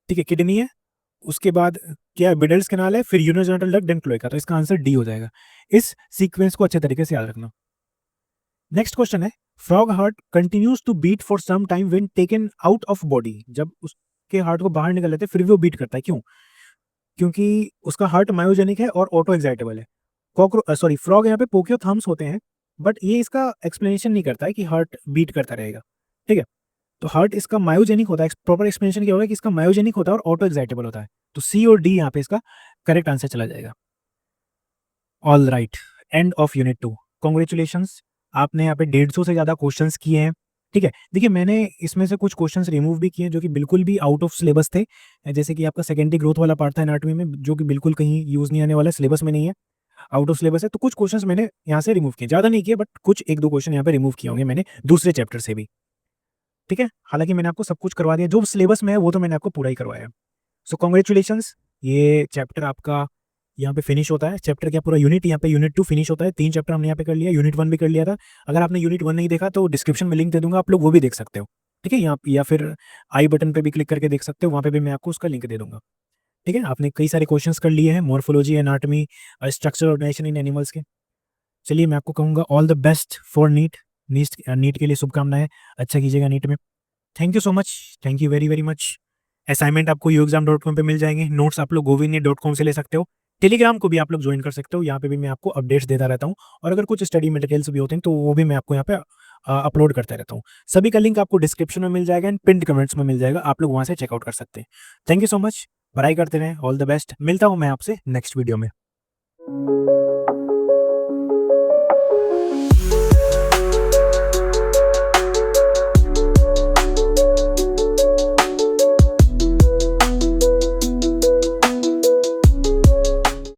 ठीक है किडनी है, उसके बाद क्या है, बिडल्स कैनाल है, फिर यूरिनोजेनिटल डक्ट, देन क्लोइका। तो इसका आंसर डी हो जाएगा। इस सीक्वेंस को अच्छे तरीके से याद रखना। नेक्स्ट क्वेश्चन है, frog heart continues to beat for some time when taken out of body, जब उसके हार्ट को बाहर निकल लेते फिर भी वो बीट करता है, क्यों? क्योंकि उसका हार्ट मायोजेनिक है और ऑटो एक्साइटेबल है। फ्रॉग यहाँ पे पोकियो थम्स होते हैं, बट ये इसका एक्सप्लेनेशन नहीं करता है कि हार्ट बीट करता रहेगा, ठीक है। तो हार्ट इसका मायोजेनिक होता है, प्रॉपर एक्सप्लेनेशन क्या होगा कि इसका मायोजेनिक होता है और ऑटो एक्साइटेबल होता है। तो सी और डी यहाँ पे इसका करेक्ट आंसर चला जाएगा। All right, end of unit 2। Congratulations, आपने यहाँ पे 150 से ज़्यादा क्वेश्चंस किए हैं, ठीक है। देखिए मैंने इसमें से कुछ क्वेश्चंस रिमूव भी किए हैं जो कि बिल्कुल भी आउट ऑफ सिलेबस थे, जैसे कि आपका सेकेंडरी ग्रोथ वाला पार्ट था एनाटॉमी में, जो कि बिल्कुल कहीं यूज़ नहीं आने वाला, सिलेबस में नहीं है, आउट ऑफ सिलेबस है। तो कुछ क्वेश्चंस मैंने यहाँ से रिमूव किए, ज़्यादा नहीं किए, बट कुछ एक दो क्वेश्चन यहाँ पे रिमूव किए होंगे मैंने दूसरे चैप्टर से भी, ठीक है। हालांकि मैंने आपको सब कुछ करवा दिया, जो सिलेबस में है वो तो मैंने आपको पूरा ही करवाया। सो कॉन्ग्रेचुलेशंस, ये चैप्टर आपका यहाँ पे फिनिश होता है। चैप्टर क्या, पूरा यूनिट, यहाँ पे यूनिट 2 फिनिश होता है। 3 चैप्टर हमने यहाँ पे कर लिया, यूनिट 1 भी कर लिया था। अगर आपने यूनिट 1 नहीं देखा तो डिस्क्रिप्शन में लिंक दे दूंगा, आप लोग वो भी देख सकते हो, ठीक है। यहाँ या फिर आई बटन पे भी क्लिक करके देख सकते हो, वहाँ पे भी मैं आपको उसका लिंक दे दूंगा, ठीक है। आपने कई सारे क्वेश्चंस कर लिए हैं, morphology, anatomy, structure organisation in animals के। चलिए मैं आपको कहूँगा all the best for NEET. NEET के लिए शुभकामनाएं, अच्छा कीजिएगा नीट में। Thank you so much, thank you very very much. Assignment आपको yoexam.com पे मिल जाएंगे, नोट्स आप लोग govinit.com से ले सकते हो, टेलीग्राम को भी आप लोग ज्वाइन कर सकते हो, यहाँ पे भी मैं आपको अपडेट्स देता रहता हूँ, और अगर कुछ स्टडी मटेरियल्स भी होते हैं तो वो भी मैं आपको यहाँ पे अपलोड करता रहता हूँ। सभी का लिंक आपको डिस्क्रिप्शन में मिल जाएगा एंड पिन कमेंट्स में मिल जाएगा, आप लोग वहाँ से चेकआउट कर सकते हैं। थैंक यू सो मच, पढ़ाई करते रहें, ऑल द बेस्ट। मिलता हूँ मैं आपसे नेक्स्ट वीडियो में।